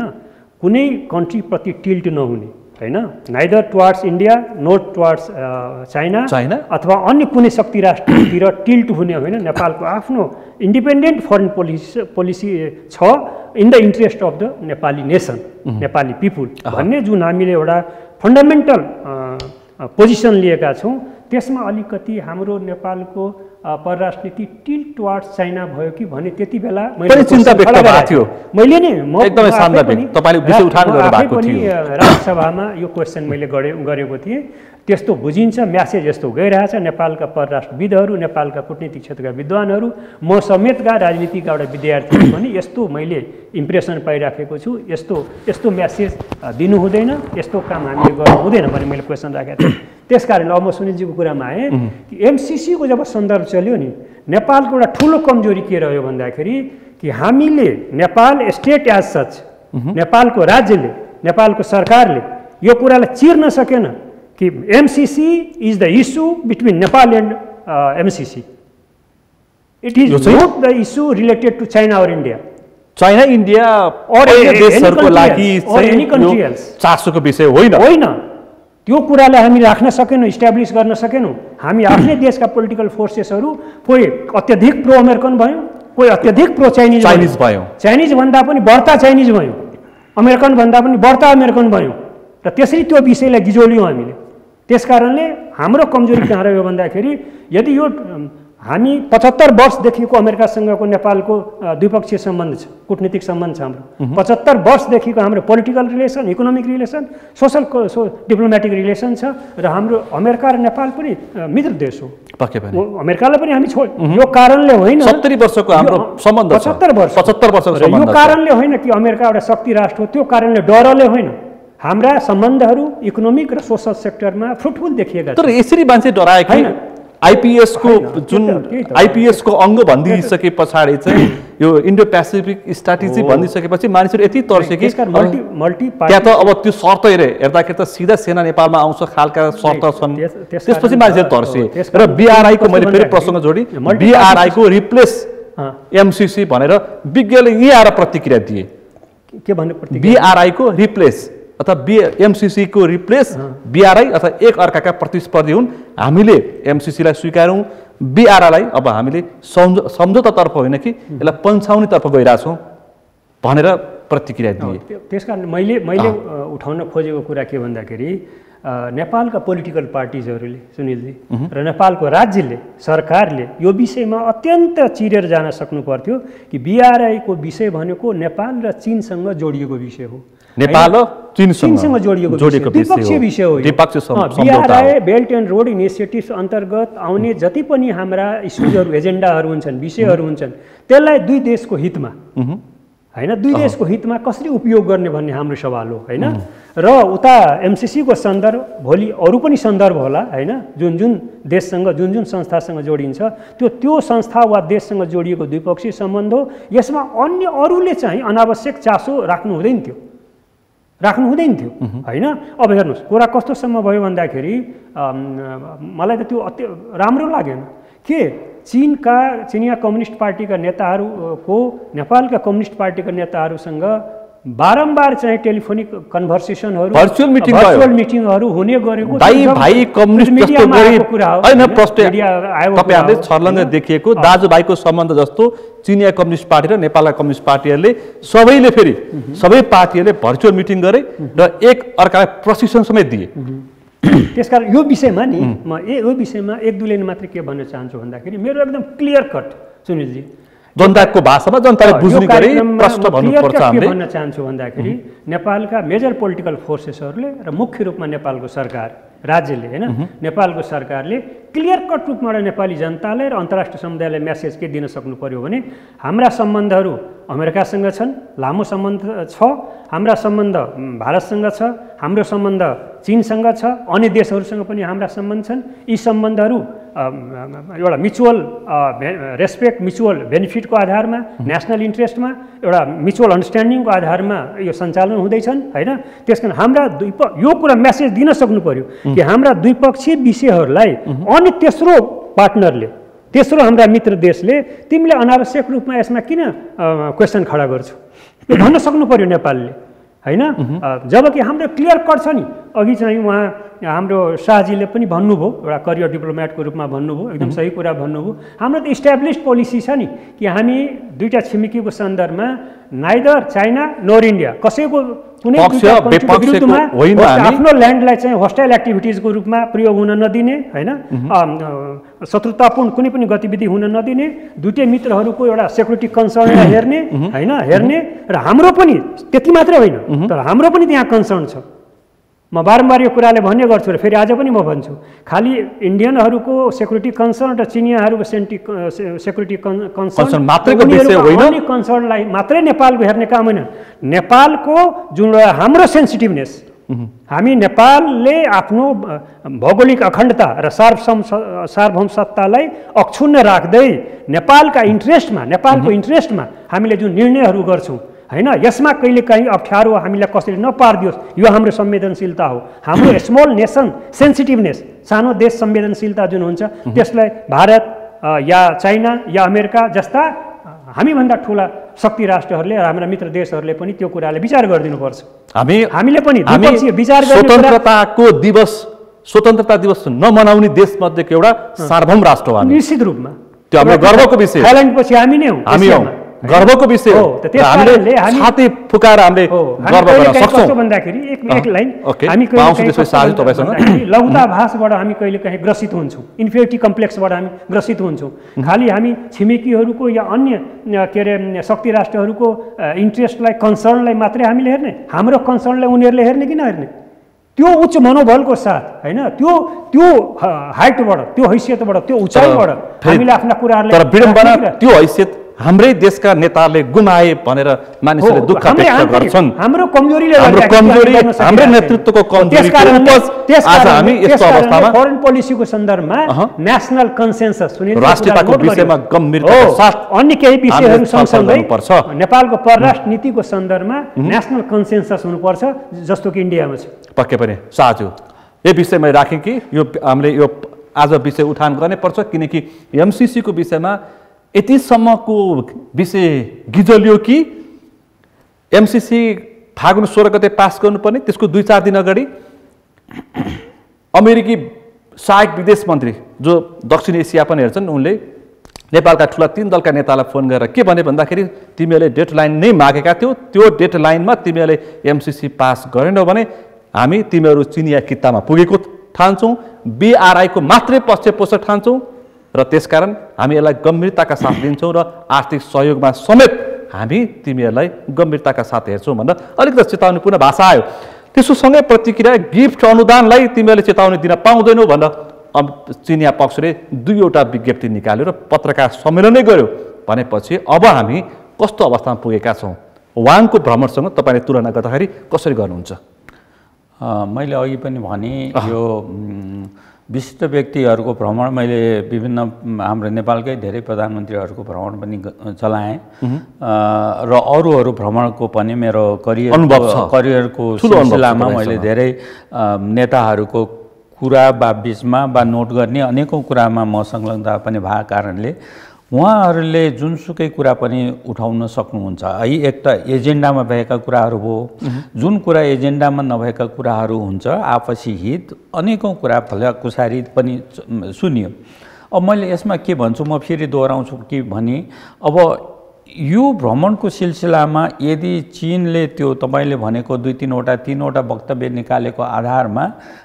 कुनै कन्ट्रीप्रति टिल्ट नहुने हैन, neither towards India note towards China अथवा अन्य कुनै शक्ति राष्ट्रतिर टिल्ट हुने होइन, नेपालको आफ्नो इन्डिपेन्डेन्ट फरेन पोलिसी छ in the interest of the Nepali nation, Nepali people भन्ने जुन हामीले एउटा फन्डामेन्टल पोजिसन लिएका छौँ, त्यसमा अलिकति हाम्रो नेपालको परराष्ट्र नीति टिल्ट टुवार्ड्स चाइना भयो कि भने त्यति बेला मैले चिन्ता व्यक्त भएको थियो। मैले नि एकदमै सान्दर्भिक तपाईले विषय उठान गर्नुभएको थियो। राज्यसभामा यो क्वेसन मैले गरेको थिएँ। त्यस्तो बुझिन्छ, म्यासेज यस्तो गइरहेछ। नेपालका परराष्ट्रविदहरू, नेपालका कूटनीतिक क्षेत्रका विद्वानहरू, म समेतका राजनीतिका एउटा विद्यार्थीहरू पनि यस्तो मैले इम्प्रेसन पाइराखेको छु। यस्तो म्यासेज दिनु हुँदैन, यस्तो काम हामीले गर्नु हुँदैन भने मैले क्वेसन राखेको थिएँ। त्यसकारण अब म सुनिलजीको कुरामा आएँ कि एमसिसीको जब सन्दर्भ चल्यो नि, नेपालको एउटा ठुलो कमजोरी के रह्यो भन्दाखेरि कि हामीले नेपाल स्टेट एज सच, नेपालको राज्यले, नेपालको सरकारले यो कुरालाई चिर्न सकेन कि MCC is the issue between Nepal and MCC. It is not the issue related to China और इन्डिया। चाइना इन्डिया और देशहरूको लागि चासोको विषय होइन। त्यो कुरालाई हामी राख्न सकेनौँ, इस्टाब्लिस गर्न सकेनौँ। हामी आफ्नै देशका पोलिटिकल फोर्सेसहरू कोही अत्यधिक प्रो अमेरिकन भयो, कोही अत्यधिक प्रो चाइनिज भयो, चाइनिज भन्दा पनि बढ्ता चाइनिज भयो, अमेरिकन भन्दा पनि बढ्ता अमेरिकन भयो र त्यसरी त्यो विषयलाई गिजोल्यौँ हामीले। त्यसकारणले हाम्रो कमजोरी कहाँ रह्यो भन्दाखेरि यदि यो हामी 75 वर्षदेखिको अमेरिकासँगको नेपालको द्विपक्षीय सम्बन्ध छ, कूटनीतिक सम्बन्ध छ हाम्रो। 75 वर्षदेखिको हाम्रो political relation, economic relation, social diplomatic relation छ र हाम्रो अमेरिका र नेपाल पनि मित्र देश हो। अमेरिकालाई पनि हामी यो कारणले होइन, 70 वर्षको हाम्रो सम्बन्ध छ, 75 वर्षको सम्बन्ध। यो कारणले होइन कि अमेरिका एउटा शक्ति राष्ट्र हो, त्यो कारणले डरले होइन। हाम्रा सम्बन्धहरू इकोनोमिक र सोसल सेक्टरमा फ्रुटफुल देखिएका छन्। तर यसरी मान्छे डराए कि आइपिएसको जुन आइपिएसको अङ्ग भनिदिइसके पछाडि चाहिँ यो इन्डो पेसिफिक स्ट्राटेजी भनिदिइसकेपछि मानिसहरू यति तर्से कि त्यहाँ त अब त्यो शर्त हेर्दाखेरि त सिधा सेना नेपालमा आउँछ खालका शर्त छन्। त्यसपछि मानिसहरू तर्से र बिआरआईको मैले फेरि प्रसङ्ग जोडी बिआरआईको रिप्लेस एमसिसी भनेर विज्ञले यहीँ आएर प्रतिक्रिया दिए। के भन्ने बिआरआईको रिप्लेस अथवा एमसिसी को रिप्लेस बिआरआई अथवा एक अर्काका प्रतिस्पर्धी हुन्। हामीले एमसिसीलाई स्वीकार्यौँ, बिआरआईलाई अब हामीले सम्झौतातर्फ होइन कि यसलाई पन्छाउनेतर्फ गइरहेछौँ भनेर प्रतिक्रिया दिए। त्यसकारण मैले उठाउन खोजेको कुरा के भन्दाखेरि नेपालका पोलिटिकल पार्टिजहरूले सुनिलजी र नेपालको राज्यले, सरकारले यो विषयमा अत्यन्त चिरेर जान सक्नु पर्थ्यो कि बिआरआईको विषय भनेको नेपाल र चीनसँग जोडिएको विषय हो। नेपाल र चीनसँग जोडिएको द्विपक्षीय विषय हो। BRI belt and road initiatives अन्तर्गत आउने जति पनि हाम्रा इस्युजहरू, एजेन्डाहरू हुन्छन्, विषयहरू हुन्छन्, त्यसलाई दुई देशको हितमा हैन, दुई देशको हितमा कसरी उपयोग गर्ने भन्ने हाम्रो सवाल हो हैन। र उता एमसिसीको सन्दर्भ भोलि अरू पनि सन्दर्भ होला हैन, जुन देशसँग, जुन संस्थासँग जोडिन्छ त्यो संस्था वा देशसँग जोडिएको द्विपक्षीय सम्बन्ध हो। यसमा अन्य अरूले चाहिँ अनावश्यक चासो राख्नु हुँदैन थियो हैन। अब हेर्नुहोस् कुरा कस्तोसम्म भयो भन्दाखेरि मलाई त त्यो अति राम्रो लागेन के चिनिया कम्युनिस्ट पार्टीका नेताहरूको नेपालका कम्युनिस्ट पार्टीका नेताहरूसँग बारम्बार चाहिँ टेलिफोनिक कन्भर्सेसनहरू, भर्चुअल मिटिङहरू हुने गरेको भाइ कम्युनिस्ट जस्तो गरी हैन। तपाईहरुले छर्लङ्ग देखिएको दाजुभाइको सम्बन्ध जस्तो चिनिया कम्युनिस्ट पार्टी र नेपालका कम्युनिस्ट पार्टीहरूले सबै पार्टीहरूले भर्चुअल मिटिङ गरे र एक अर्कालाई प्रशिक्षण समेत दिए। त्यसकारण यो विषयमा नि म यो विषयमा एक दुई लाइन मात्र के भन्न चाहन्छु भन्दाखेरि मेरो एकदम क्लियर कट सुनिलजी, जनताको भाषामा जनताले बुझ्ने गरी प्रश्न भन्नुपर्छ। हामीले भन्न चाहन्छु भन्दाखेरि नेपालका मेजर पोलिटिकल फोर्सेसहरूले र मुख्य रूपमा नेपालको सरकार राज्यले हैन नेपालको सरकारले क्लियर कट रूपमा नेपाली जनतालाई र अन्तर्राष्ट्रिय समुदायलाई मेसेज के दिन सक्नु पर्यो भने हाम्रा सम्बन्धहरू अमेरिकासँग छन्, लामो सम्बन्ध छ, हाम्रा सम्बन्ध भारतसँग छ, हाम्रो सम्बन्ध चीनसँग छ, अन्य देशहरूसँग पनि हाम्रा सम्बन्ध छन्। यी सम्बन्धहरू एउटा म्युचुअल रेस्पेक्ट, म्युचुअल बेनिफिटको आधारमा, नेसनल इन्ट्रेस्टमा, एउटा म्युचुअल अन्डरस्ट्यान्डिङको आधारमा यो सञ्चालन हुँदैछन् हैन। त्यसकारण हाम्रा यो कुरा मेसेज दिन सक्नु पर्यो कि हाम्रा द्विपक्षीय विषयहरूलाई अनि तेस्रो पार्टनरले, तेस्रो हाम्रा मित्र देशले तिमीले अनावश्यक रूपमा यसमा किन क्वेसन खडा गर्छौ, यो भन्न सक्नु पर्यो नेपालले हैन। जबकि हाम्रो क्लियर कट छ नि, अघि चाहिँ उहाँ हाम्रो शाहजीले पनि भन्नुभयो, एउटा करियर डिप्लोमेटको रूपमा भन्नुभयो, एकदम सही कुरा भन्नुभयो। हाम्रो त इस्ट्याब्लिस्ड पोलिसी छ नि कि हामी दुईटा छिमेकीको सन्दर्भमा नाइदर चाइना नोर इन्डिया कसैको कुनै विरुद्धमा आफ्नो ल्यान्डलाई चाहिँ होस्टाइल एक्टिभिटिजको रूपमा प्रयोग हुन नदिने हैन, शत्रुतापूर्ण कुनै पनि गतिविधि हुन नदिने, दुईटै मित्रहरूको एउटा सेक्युरिटी कन्सर्नलाई हेर्ने हैन, हेर्ने। र हाम्रो पनि त्यति मात्रै होइन, तर हाम्रो पनि त्यहाँ कन्सर्न छ। म बारम्बार यो कुराले भन्ने गर्छु र फेरि आज पनि म भन्छु, खालि इन्डियनहरूको सेक्युरिटी कन्सर्न र चिनियाहरूको सेक्युरिटी कन्सर्न मात्रै कन्सर्नलाई मात्रै नेपालको हेर्ने काम होइन। नेपालको जुन हाम्रो सेन्सिटिभनेस, हामी नेपालले आफ्नो भौगोलिक अखण्डता र सार्वभौमसत्तालाई अक्षुण्ण राख्दै नेपालका इन्ट्रेस्टमा, नेपालको इन्ट्रेस्टमा हामीले जुन निर्णयहरू गर्छौँ हैन, यसमा कहिलेकाहीँ अप्ठ्यारो हामीलाई कसैले नपारिदियोस्, यो हाम्रो संवेदनशीलता हो। हाम्रो स्मल नेसन सेन्सिटिभनेस, सानो देश संवेदनशीलता जुन हुन्छ, त्यसलाई भारत या चाइना या अमेरिका जस्ता हामीभन्दा ठुला शक्ति राष्ट्रहरूले र हाम्रा मित्र देशहरूले पनि त्यो कुराले विचार गरिदिनुपर्छ। हामीले पनि विचार स्वतन्त्रताको दिवस, स्वतन्त्रता दिवस नमनाउने देशमध्येको एउटा सार्वभौम राष्ट्र हो। निश्चित रूपमा त्यो हाम्रो गर्वको विषय, थाइल्यान्ड पछि हामी नै हौँ, गर्वको विषय हो। हामीले छाती फुकाएर हामीले गर्व गर्न सक्छौँ। भन्दाखेरि एक लाइन हामी लघुताभासबाट हामी कहिलेकाहीँ ग्रसित हुन्छौँ, इन्फेरिटी कम्प्लेक्सबाट हामी ग्रसित हुन्छौँ। खालि हामी छिमेकीहरूको या अन्य के अरे शक्ति राष्ट्रहरूको इन्ट्रेस्टलाई, कन्सर्नलाई मात्रै हामीले हेर्ने, हाम्रो कन्सर्नलाई उनीहरूले हेर्ने कि नहेर्ने, त्यो उच्च मनोबलको साथ हैन, त्यो हाइटबाट, त्यो हैसियतबाट, त्यो उचाइबाट हामीले आफ्ना कुराहरूलाई, तर विडम्बना त्यो हैसियत हाम्रै देशका नेताहरूले गुमाए भनेर मानिसहरूले दुःख व्यक्त गर्छन्। हाम्रो कमजोरीले, हाम्रो नेतृत्वको कमजोरीको उपज आज हामी यस्तो अवस्थामा फरेन पोलिसीको सन्दर्भमा नेशनल कन्सेन्सस, राष्ट्रियताको विषयमा गम्भीरताका साथ अन्य केही विषयहरू सँगसँगै नेपालको परराष्ट्र नीतिको सन्दर्भमा नेशनल कन्सेन्सस हुनुपर्छ, जस्तो कि इन्डियामा छ। पक्कै पनि साझो यो विषयमा राखेँ कि यो हामीले यो आज विषय उठान गर्नै पर्छ, किनकि एमसीसीको विषयमा यतिसम्मको विषय गिजलियो कि एमसीसी फागुन 16 गते पास गर्नुपर्ने, त्यसको 2-4 दिन अगाडि अमेरिकी सहायक विदेश मन्त्री जो दक्षिण एसिया पनि हेर्छन्, उनले नेपालका ठुला 3 दलका नेतालाई फोन गरेर के भने भन्दाखेरि तिमीहरूले डेडलाइन नै मागेका थियौ, त्यो डेडलाइनमा तिमीहरूले एमसीसी पास गरेनौ भने हामी तिमीहरू चिनिया कित्तामा पुगेको ठान्छौँ, बीआरआईको मात्रै पक्षपोषक ठान्छौँ र त्यसकारण हामी यसलाई गम्भीरताका साथ लिन्छौँ र आर्थिक सहयोगमा समेत हामी तिमीहरूलाई गम्भीरताका साथ हेर्छौँ भनेर अलिकति चेतावनीपूर्ण भाषा आयो। त्यसोसँगै प्रतिक्रिया गिफ्ट अनुदानलाई तिमीहरूले चेतावनी दिन पाउँदैनौ भनेर चिनिया पक्षले 2वटा विज्ञप्ति निकाल्यो र पत्रकार सम्मेलनै गर्यो। भनेपछि अब हामी कस्तो अवस्थामा पुगेका छौँ? वाङको भ्रमणसँग तपाईँले तुलना गर्दाखेरि कसरी गर्नुहुन्छ? मैले अघि पनि भने यो विशिष्ट व्यक्तिहरूको भ्रमण मैले विभिन्न हाम्रो नेपालकै धेरै प्रधानमन्त्रीहरूको भ्रमण पनि चलाएँ र अरूहरू भ्रमणको पनि मेरो करियरको सिलसिलामा मैले धेरै नेताहरूको कुरा बिचमा नोट गर्ने अनेकौँ कुरामा म संलग्नता पनि भएको कारणले उहाँहरूले जुनसुकै कुरा पनि उठाउन सक्नुहुन्छ। है एक त एजेन्डामा भएका कुराहरू हो, जुन कुरा एजेन्डामा नभएका कुराहरू हुन्छ, आपसी हित अनेकौँ कुरा भलाकुसारी पनि सुनियो। अब मैले यसमा के भन्छु, म फेरि दोहोऱ्याउँछु कि भने अब यो भ्रमणको सिलसिलामा यदि चीनले त्यो तपाईले भनेको 3वटा वक्तव्य निकालेको आधारमा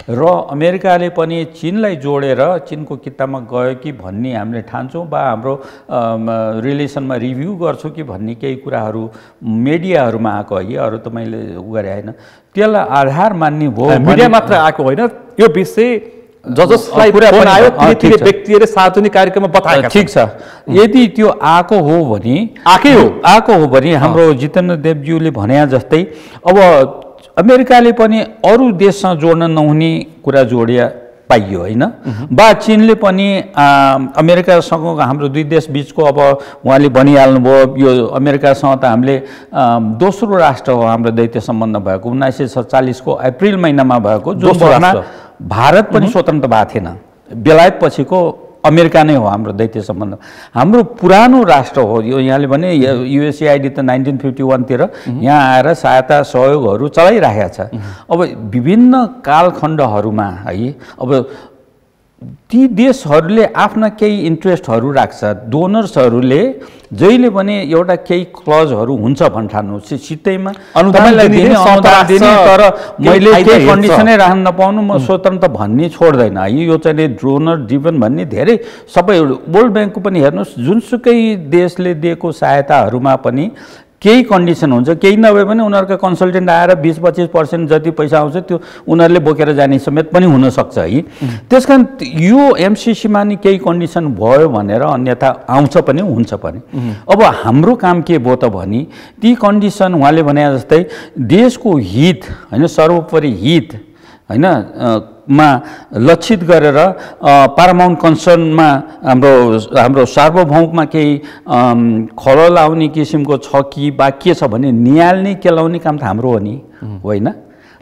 र अमेरिकाले पनि चीनलाई जोडेर चीनको कितामा गयो कि भन्ने हामीले ठान्छौँ वा हाम्रो रिलेसनमा रिभ्यू गर्छौँ कि भन्ने केही कुराहरू मिडियाहरूमा आएको है, अरू त मैले गरे हैन, त्यसलाई आधार मान्ने भयो। मिडिया मात्र आएको होइन, यो विषय जसलाई फोन आयो ती व्यक्तिले सार्वजनिक कार्यक्रममा बताएका छन्। ठीक छ, यदि त्यो आएको हो भने हाम्रो जितेन्द्र देवज्यूले भने जस्तै अब अमेरिकाले पनि अरू देशसँग जोड्न नहुने कुरा जोडिया पाइयो होइन, बा चीनले पनि अमेरिकासँग हाम्रो दुई देश बीचको अब उहाँले भनिहाल्नुभयो यो अमेरिकासँग त हामीले दोस्रो राष्ट्र हो हाम्रो दैत्य सम्बन्ध भएको 1947 को अप्रिल महिनामा भएको, जुन भारत पनि स्वतन्त्र भएको थिएन, बेलायत पछिको अमेरिका नै हो हाम्रो दैत्य सम्बन्ध। हाम्रो पुरानो राष्ट्र हो यो, यहाँले भने युएसएआइडी त 1951 तिर यहाँ आएर सहायता सहयोगहरू चलाइरहेको छ। अब विभिन्न कालखण्डहरूमा है, अब ती देशहरूले आफ्ना केही इन्ट्रेस्टहरू राख्छ, डोनर्सहरूले जहिले पनि एउटा केही क्लजहरू हुन्छ भन्ठान्नु सित्तैमा तपाईलाई दिने अनुदान दिने, तर मैले केही कन्डिसनै राख्न नपाउनु म स्वतन्त्र भन्ने छोड्दैन है। यो चाहिँ डोनर ड्रिभन भन्ने धेरै सबै वर्ल्ड ब्याङ्कको पनि हेर्नुहोस्, जुनसुकै देशले दिएको सहायताहरूमा पनि केही कन्डिसन हुन्छ, केही नभए पनि उनीहरूका कन्सल्टेन्ट आएर 20-25% जति पैसा आउँछ त्यो उनीहरूले बोकेर जाने समेत पनि हुनसक्छ है। त्यसकारण यो एमसिसीमा नि केही कन्डिसन भयो भनेर अन्यथा आउँछ पनि हुन्छ पनि। अब हाम्रो काम के भयो त भने ती कन्डिसन उहाँले भने जस्तै देशको हित होइन, सर्वोपरि हित होइन मा लक्षित गरेर पारामाउन्ट कन्सर्नमा हाम्रो सार्वभौममा केही खलल आउने किसिमको छ कि बा के छ भने निहाल्ने केलाउने काम त हाम्रो हो नि होइन,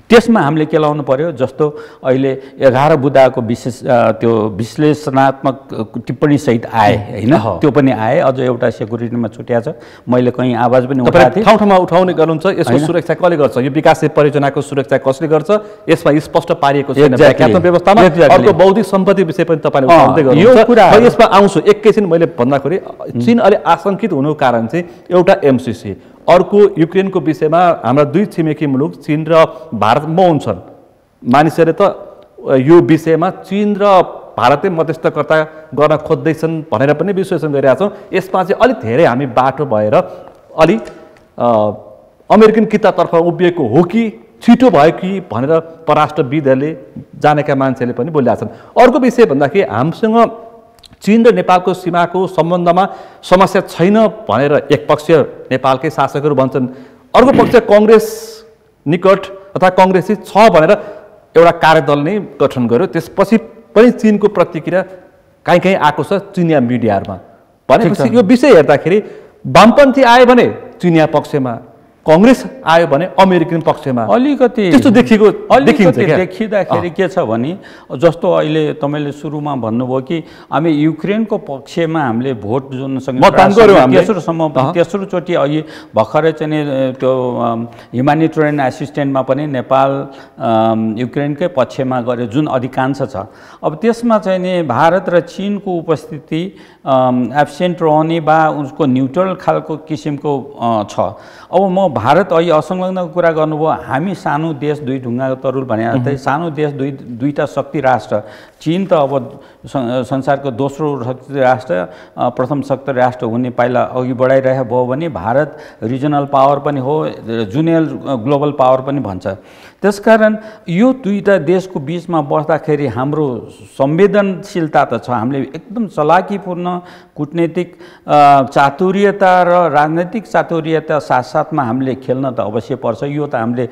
त्यसमा हामीले केलाउनु पर्यो। जस्तो अहिले 11 बुँदाको विशेष त्यो विश्लेषणात्मक टिप्पणी सहित आए होइन, त्यो पनि आए, अझ एउटा सेक्युरिटीमा छुट्या छ, मैले कहीँ आवाज पनि उठाएको थिएँ। ठाउँ ठाउँमा उठाउने गर्नुहुन्छ, यसको सुरक्षा कसले गर्छ, यो विकास परियोजनाको सुरक्षा कसले गर्छ, यसमा स्पष्ट पारिएको छैन व्याख्यात्मक व्यवस्थामा। अर्को बौद्धिक सम्पत्ति विषय पनि तपाईले उठाउँदै गर्नुहुन्छ, म यसमा आउँछु एकैछिन। मैले भन्दाखेरि चीन अलि आशंकित हुनुको कारण चाहिँ एउटा एमसिसी, अर्को युक्रेनको विषयमा हाम्रा दुई छिमेकी मुलुक चीन र भारत मौन छन्। मानिसहरूले त यो विषयमा चीन र भारतले मध्यस्थकर्ता गर्न खोज्दैछन् भनेर पनि विश्लेषण गरिरहेका छौँ। यसमा चाहिँ अलिक धेरै हामी बाटो भएर अलि अमेरिकन कितातर्फ उभिएको हो कि छिटो भयो कि भनेर परराष्ट्रविदहरूले जानेका मान्छेले पनि बोलिरहेका छन्। अर्को विषय भन्दाखेरि हामीसँग चीन र नेपालको सीमाको सम्बन्धमा समस्या छैन भनेर एक पक्ष नेपालकै शासकहरू भन्छन्, अर्को पक्ष कङ्ग्रेस निकट अथवा कङ्ग्रेसी छ भनेर एउटा कार्यदल नै गठन गर्यो। त्यसपछि पनि चीनको प्रतिक्रिया कहीँ कहीँ आएको छ चिनिया मिडियाहरूमा। भनेपछि यो विषय हेर्दाखेरि वामपन्थी आयो भने चिनिया पक्षमा, कांग्रेस आयो भने अमेरिकन पक्षमा अलिकति त्यस्तो देखिँदाखेरि के छ भने जस्तो अहिले तपाईले सुरुमा भन्नुभयो कि हामी युक्रेनको पक्षमा हामीले भोट जुनसँग मतदान गर्यौं हामीले तेस्रो चोटी अघि भर्खरै चाहिँ त्यो ह्युमानिटेरियन असिस्टेन्टमा पनि नेपाल युक्रेनकै पक्षमा गरे जुन अधिकांश छ। अब त्यसमा चाहिँ नि भारत र चीनको उपस्थिति एब्सेन्ट रहने वा उसको न्युट्रल खालको किसिमको छ। अब म भारत अहिले असंलग्नको कुरा गर्नुभयो, हामी सानो देश दुई ढुङ्गाको तरुल भने जस्तै सानो देश दुईटा शक्ति राष्ट्र, चीन त अब संसारको दोस्रो शक्ति राष्ट्र प्रथम शक्ति राष्ट्र हुने पाइला अघि बढाइरहेको भयो भने भारत रिजनल पावर पनि हो, जुनियर ग्लोबल पावर पनि भन्छ। त्यसकारण यो दुईटा देशको बीचमा बस्दाखेरि हाम्रो संवेदनशीलता त छ, हामीले एकदम चलाकीपूर्ण कूटनीतिक चातुर्यता र राजनैतिक चातुर्यता साथसाथमा हामीले खेल्न त अवश्य पर्छ। यो त हामीले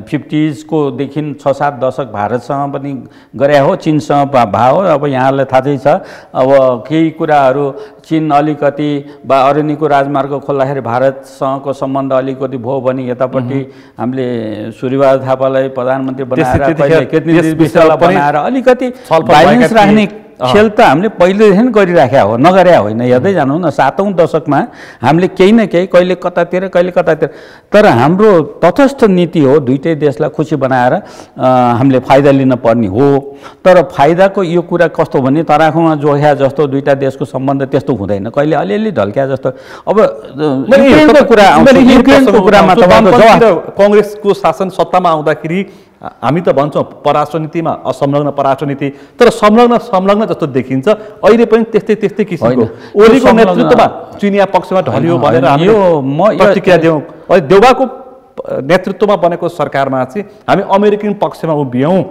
50s को देखि 6-7 दशक भारतसँग पनि गरे हो, चीनसँग भयो। अब यहाँलाई थाहै छ अब केही कुराहरू चीन अलिकति बा अरण्यको राजमार्ग खोल्दाखेरि भारतसँगको सम्बन्ध अलिकति भयो भने यतापट्टि हामीले सूर्यबहादुर थापालाई प्रधानमन्त्री बनाएर बनाएर अलिकति बैलेन्स राख्ने खेल त हामीले पहिलेदेखि गरिराखेका हो, नगरे होइन। हेर्दै जानु न 7औं दशकमा हामीले केही न केही कहिले कतातिर कहिले कतातिर, तर हाम्रो तटस्थ नीति हो दुईटै देशलाई खुसी बनाएर हामीले फाइदा लिन पर्ने हो। तर फाइदाको यो कुरा कस्तो भने तराखुमा जोख्या जस्तो दुईटा देशको सम्बन्ध त्यस्तो हुँदैन, कहिले अलिअलि ढल्क्या जस्तो। अब युक्रेनको कुरा आउँछ, युक्रेनको कुरामा त कांग्रेसको शासन सत्तामा आउँदाखेरि हामी त भन्छौँ परराष्ट्र नीतिमा असंलग्न परराष्ट्र नीति, तर संलग्न जस्तो देखिन्छ। अहिले पनि त्यस्तै किसिमको ओलीको नेतृत्वमा चिनिया पक्षमा ढलियो भनेर हामी प्रतिक्रिया दियौँ। अहिले देउबाको नेतृत्वमा बनेको सरकारमा चाहिँ हामी अमेरिकन पक्षमा उभियौँ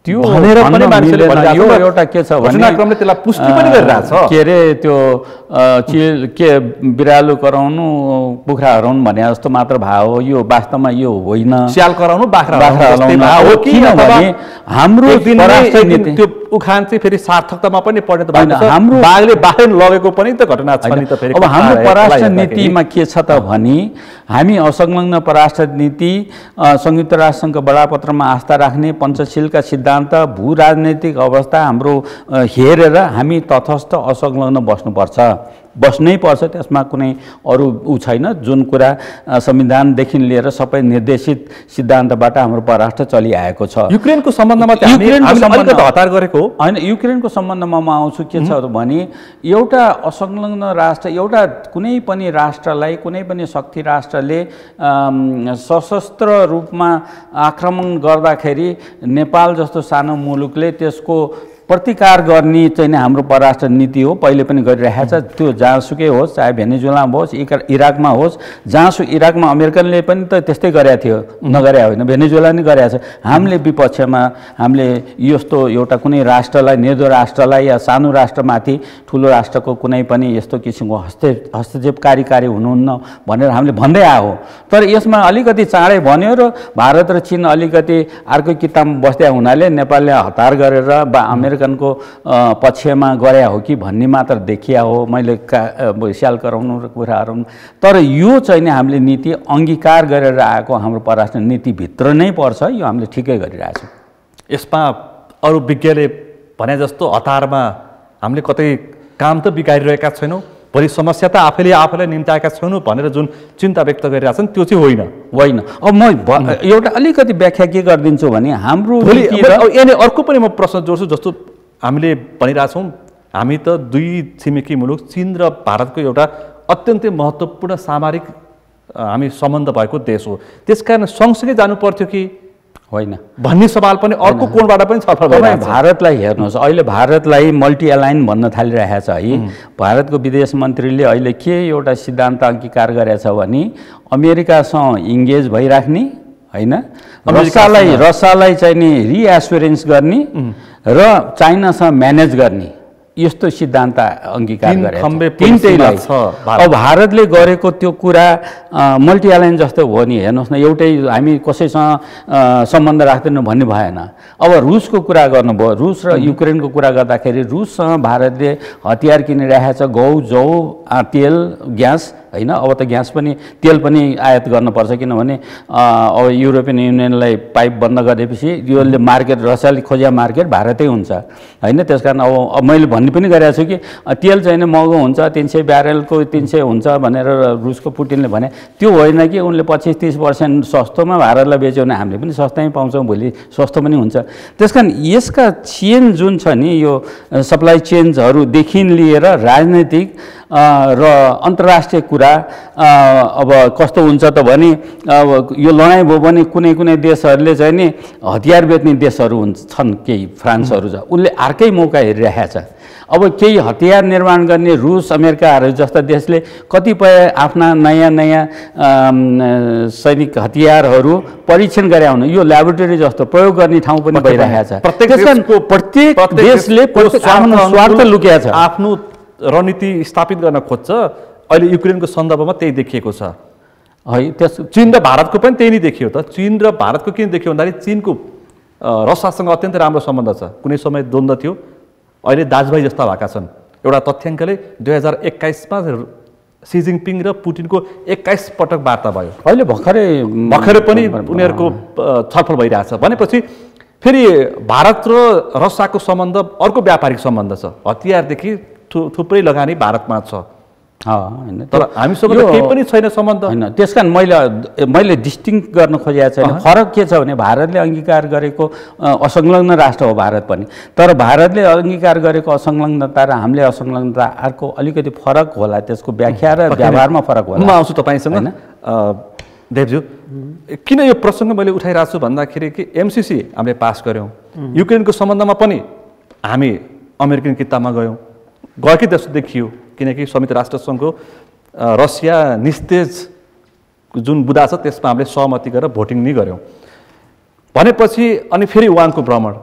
त्यो भनेर पनि मान्छेले यो एउटा के छ भने घटनाक्रमले त्यसलाई पुष्टि पनि गरिरहेछ। के अरे त्यो के बिरालु कराउनु कुखुरा हराउनु भने जस्तो मात्र भाव हो, यो वास्तवमा यो होइन। स्याल कराउनु बाख्रा हो, किनभने हाम्रो परराष्ट्र नीति त्यो उखान चाहिँ फेरि सार्थकतामा पनि पर्ने त होइन। हाम्रो बाघले बाहेन लगेको पनि त घटना छ नि त फेरि। अब हाम्रो परराष्ट्र नीतिमा के छ त भने हामी असंलग्न परराष्ट्र नीति, संयुक्त राष्ट्रसङ्घको बडापत्रमा आस्था राख्ने, पञ्चशीलका सिद्धान्त, भू राजनैतिक अवस्था हाम्रो हेरेर हामी तटस्थ असंलग्न बस्नुपर्छ, बस्नै पर्छ। त्यसमा कुनै अरू छैन। जुन कुरा संविधानदेखि लिएर सबै निर्देशित सिद्धान्तबाट हाम्रो परराष्ट्र चलिआएको छ। युक्रेनको सम्बन्धमा हतार गरेको होइन, युक्रेनको सम्बन्धमा म आउँछु। के छ भने एउटा असंलग्न राष्ट्र, एउटा कुनै पनि राष्ट्रलाई, कुनै पनि शक्ति राष्ट्रले सशस्त्र रूपमा आक्रमण गर्दाखेरि नेपाल जस्तो सानो मुलुकले त्यसको प्रतिकार गर्ने चाहिँ हाम्रो परराष्ट्र नीति हो, पहिले पनि गरिरहेको छ। त्यो जहाँसुकै होस्, चाहे भेनेजुएलामा होस्, इराकमा होस्, इराकमा अमेरिकनले पनि त त्यस्तै गरेको थियो, नगरे होइन, भेनेजुएला नै गरेको छ। हामीले विपक्षमा हामीले यस्तो एउटा कुनै राष्ट्रलाई, निर्दो राष्ट्रलाई या सानो राष्ट्रमाथि ठुलो राष्ट्रको कुनै पनि यस्तो किसिमको हस्तक्षेपकारी कार्य हुनुहुन्न भनेर हामीले भन्दै आयो। तर यसमा अलिकति चाँडै भन्यो र भारत र चीन अलिकति अर्को किताबमा बस्दै हुनाले नेपालले हतार गरेर अमेरिकनको पक्षमा गरे हो कि भन्ने मात्र देखिया हो। मैले स्याल कराउनु र कुरा हराउनु, तर यो चाहिँ नि हामीले नीति अङ्गीकार गरेर आएको हाम्रो परराष्ट्र नीतिभित्र नै पर्छ। यो हामीले ठिकै गरिरहेछौँ। यसमा अरू विज्ञले भने जस्तो हतारमा हामीले कतै काम त बिगारिरहेका छैनौँ, भोलि समस्या त आफैलाई निम्ताएका छैनौँ भनेर जुन चिन्ता व्यक्त गरिरहेछन् त्यो चाहिँ होइन। अब म एउटा अलिकति व्याख्या के गरिदिन्छु भने हाम्रो यहाँनिर अर्को पनि म प्रश्न जोड्छु। जस्तो हामीले भनिरहेछौँ हामी त दुई छिमेकी मुलुक चीन र भारतको एउटा अत्यन्तै महत्त्वपूर्ण सामरिक हामी सम्बन्ध भएको देश हो, त्यसकारण सँगसँगै जानु पर्थ्यो कि होइन भन्ने सवाल पनि अर्को कोणबाट पनि छलफल भइरहेको छ। भारतलाई हेर्नुहोस्, अहिले भारतलाई मल्टी एलाइन भन्न थालिरहेको छ है। भारतको विदेश मन्त्रीले अहिले के एउटा सिद्धान्त अङ्गीकार गरेछ भने अमेरिकासँग इङ्गेज भइराख्ने होइन, रसियालाई चाहिँ नि रिएस्योरेन्स गर्ने र चाइनासँग म्यानेज गर्ने, यस्तो सिद्धान्त अङ्गीकार गरेको छ। अब भारतले गरेको त्यो कुरा मल्टी एलाइन जस्तो हो नि। हेर्नुहोस् न, एउटै हामी कसैसँग सम्बन्ध राख्दैनौँ भन्ने भएन। अब रुसको कुरा गर्नुभयो, रुस र युक्रेनको कुरा गर्दाखेरि रुससँग भारतले हतियार किनिरहेको छ, गहुँ, जौ, तेल, ग्यास होइन। अब त ग्यास पनि तेल पनि आयात गर्नुपर्छ, किनभने अब युरोपियन युनियनलाई पाइप बन्द गरेपछि यसले मार्केट, रसियाले खोजिया मार्केट भारतै हुन्छ होइन। त्यस कारण अब मैले भन्ने पनि गरेको छु कि तेल चाहिँ महँगो हुन्छ, 300 ब्यारेलको 300 हुन्छ भनेर रुसको पुटिनले भने। त्यो होइन कि उनले 25-30% सस्तोमा भारतलाई बेच्यो भने हामीले पनि सस्तै पाउँछौँ, भोलि सस्तो पनि हुन्छ। त्यस कारण यसका चेन जुन छ नि, यो सप्लाई चेन्जहरूदेखि लिएर राजनैतिक र अन्तर्राष्ट्रिय कुरा अब कस्तो हुन्छ त भने अब यो लडाइँ भयो भने कुनै कुनै देशहरूले चाहिँ नि हतियार बेच्ने देशहरू छन्, केही फ्रान्सहरू छ, उनले अर्कै मौका हेरिरहेको छ। अब केही हतियार निर्माण गर्ने रुस, अमेरिकाहरू जस्ता देशले कतिपय आफ्ना नयाँ सैनिक हतियारहरू परीक्षण गरे हुन्। यो ल्याबोरेटरी जस्तो प्रयोग गर्ने ठाउँ पनि भइरहेको छ। प्रत्येक देशले आफ्नो स्वार्थ लुकेको छ, आफ्नो रणनीति स्थापित गर्न खोज्छ। अहिले युक्रेनको सन्दर्भमा त्यही देखिएको छ है। चीन र भारतको पनि त्यही नै देखियो त। चीन र भारतको किन देखियो भन्दाखेरि चीनको रसियासँग अत्यन्तै राम्रो सम्बन्ध छ, कुनै समय द्वन्द्व थियो, अहिले दाजुभाइ जस्ता भएका छन्। एउटा तथ्याङ्कले 2021मा सी जिनपिङ र पुटिनको 21 पटक वार्ता भयो। अहिले भर्खरै पनि उनीहरूको छलफल भइरहेछ। भनेपछि फेरि भारत र रसियाको सम्बन्ध अर्को व्यापारिक सम्बन्ध छ, हतियारदेखि थुप्रै लगानी भारतमा छ होइन, तर हामीसँग केही पनि छैन सम्बन्ध होइन। त्यस कारण मैले डिस्टिङ गर्न खोजेको छैन। फरक के छ भने भारतले अङ्गीकार गरेको असंलग्न राष्ट्र हो भारत पनि, तर भारतले अङ्गीकार गरेको असंलग्नता र हामीले असंलग्नता अर्को अलिकति फरक होला, त्यसको व्याख्या र व्यवहारमा फरक होला। म आउँछु तपाईँसँग देवज्यू। किन यो प्रसङ्ग मैले उठाइरहेको छु भन्दाखेरि कि एमसिसी हामीले पास गऱ्यौँ, युक्रेनको सम्बन्धमा पनि हामी अमेरिकन किताबमा गयौँ, गएकै जस्तो देखियो, किनकि संयुक्त राष्ट्र सङ्घको रसिया निस्तेज जुन बुदा छ त्यसमा हामीले सहमति गरेर भोटिङ नै गऱ्यौँ। भनेपछि अनि फेरि उहाँको भ्रमण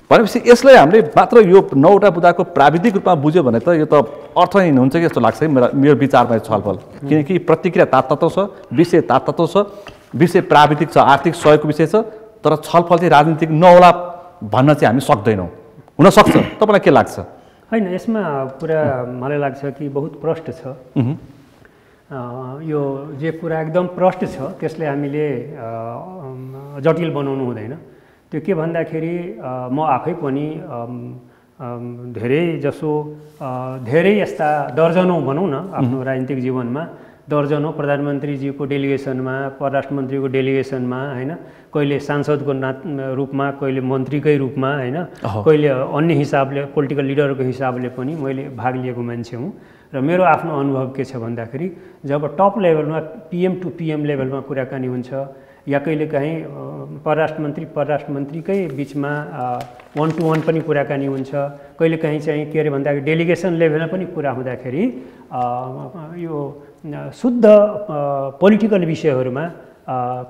भनेपछि यसलाई हामीले मात्र यो 9वटा बुदाको प्राविधिक रूपमा बुझ्यो भने त यो त अर्थहीन हुन्छ कि जस्तो लाग्छ मेरो विचारमा छलफल। किनकि प्रतिक्रिया तात्तत्व छ, विषय तात्तत्व छ, विषय प्राविधिक छ, आर्थिक सहयोगको विषय छ, तर छलफल चाहिँ राजनीतिक नहोला भन्न चाहिँ हामी सक्दैनौँ। हुनसक्छ, तपाईँलाई के लाग्छ? होइन, यसमा कुरा मलाई लाग्छ कि बहुत प्रष्ट छ। यो जे कुरा एकदम प्रष्ट छ त्यसले हामीले जटिल बनाउनु हुँदैन। त्यो के भन्दाखेरि म आफै पनि धेरै यस्ता दर्जनौँ भनौँ न आफ्नो राजनीतिक जीवनमा दर्जनौँ प्रधानमन्त्रीजीको डेलिगेसनमा, परराष्ट्र मन्त्रीको डेलिगेसनमा, होइन, कहिले सांसदको रूपमा, कहिले मन्त्रीकै रूपमा, होइन, कहिले अन्य हिसाबले पोलिटिकल लिडरको हिसाबले पनि मैले भाग लिएको मान्छे हुँ। र मेरो आफ्नो अनुभव के छ भन्दाखेरि जब टप लेभलमा PM टु PM लेभलमा कुराकानी हुन्छ या कहिलेकाहीँ परराष्ट्र मन्त्रीकै बिचमा 1 to 1 पनि कुराकानी हुन्छ, कहिलेकाहीँ चाहिँ के अरे भन्दाखेरि डेलिगेसन लेभलमा पनि कुरा हुँदाखेरि यो शुद्ध पोलिटिकल विषयहरूमा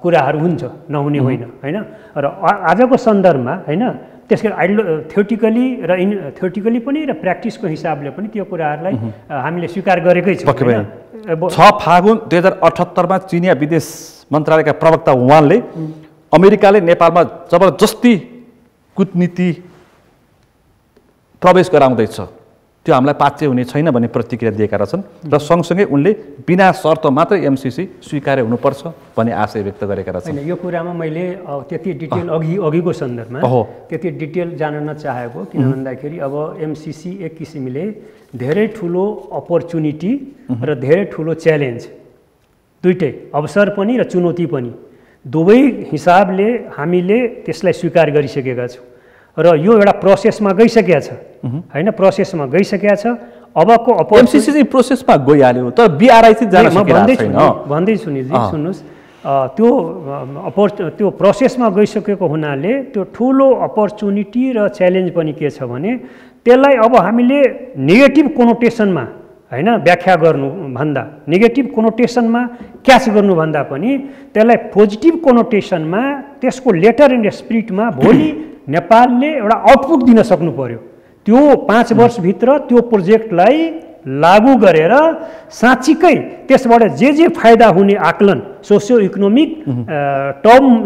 कुराहरू हुन्छ, नहुने होइन, होइन। र आजको सन्दर्भमा, होइन, त्यसको थ्योरिटिकली पनि र प्र्याक्टिसको हिसाबले पनि त्यो कुराहरूलाई हामीले स्वीकार गरेकै छौँ। 6 फागुन 2078 चिनिया विदेश मन्त्रालयका प्रवक्ता वानले अमेरिकाले नेपालमा जबरजस्ती कूटनीति प्रवेश गराउँदैछ, त्यो हामीलाई पाच्य हुने छैन भन्ने प्रतिक्रिया दिएका रहेछन्। र सँगसँगै उनले बिना शर्त मात्र एमसिसी स्वीकार्य हुनुपर्छ भन्ने आशय व्यक्त गरेका रहेछन्। यो कुरामा मैले त्यति डिटेल अघिको सन्दर्भमा त्यति डिटेल जान्न नचाहेको, किन भन्दाखेरि अब एमसिसी एक किसिमले धेरै ठुलो अपर्च्युनिटी र धेरै ठुलो च्यालेन्ज, दुइटै अवसर पनि र चुनौती पनि, दुवै हिसाबले हामीले त्यसलाई स्वीकार गरिसकेका छौँ र यो एउटा प्रोसेसमा गइसकेको छ, होइन, प्रोसेसमा गइसकेको छ। अबको एमसिसी चाहिँ प्रोसेसमा गइहाल्यो, तर बिआरआई चाहिँ जान सकेको छैन। भन्दैछु नि, सुन्नुहोस्, त्यो प्रोसेसमा गइसकेको हुनाले त्यो ठुलो अपर्च्युनिटी र च्यालेन्ज पनि के छ भने त्यसलाई अब हामीले नेगेटिभ कोनोटेसनमा, होइन, व्याख्या गर्नुभन्दा, नेगेटिभ कोनोटेसनमा क्याच गर्नुभन्दा पनि त्यसलाई पोजिटिभ कोनोटेसनमा, त्यसको लेटर एन्ड स्पिरिटमा भोलि नेपालले एउटा आउटपुट दिन सक्नु पर्यो। त्यो 5 वर्षभित्र त्यो प्रोजेक्टलाई लागू गरेर साँच्चीकै त्यसबाट जे फाइदा हुने आकलन सोसियो इकोनोमिक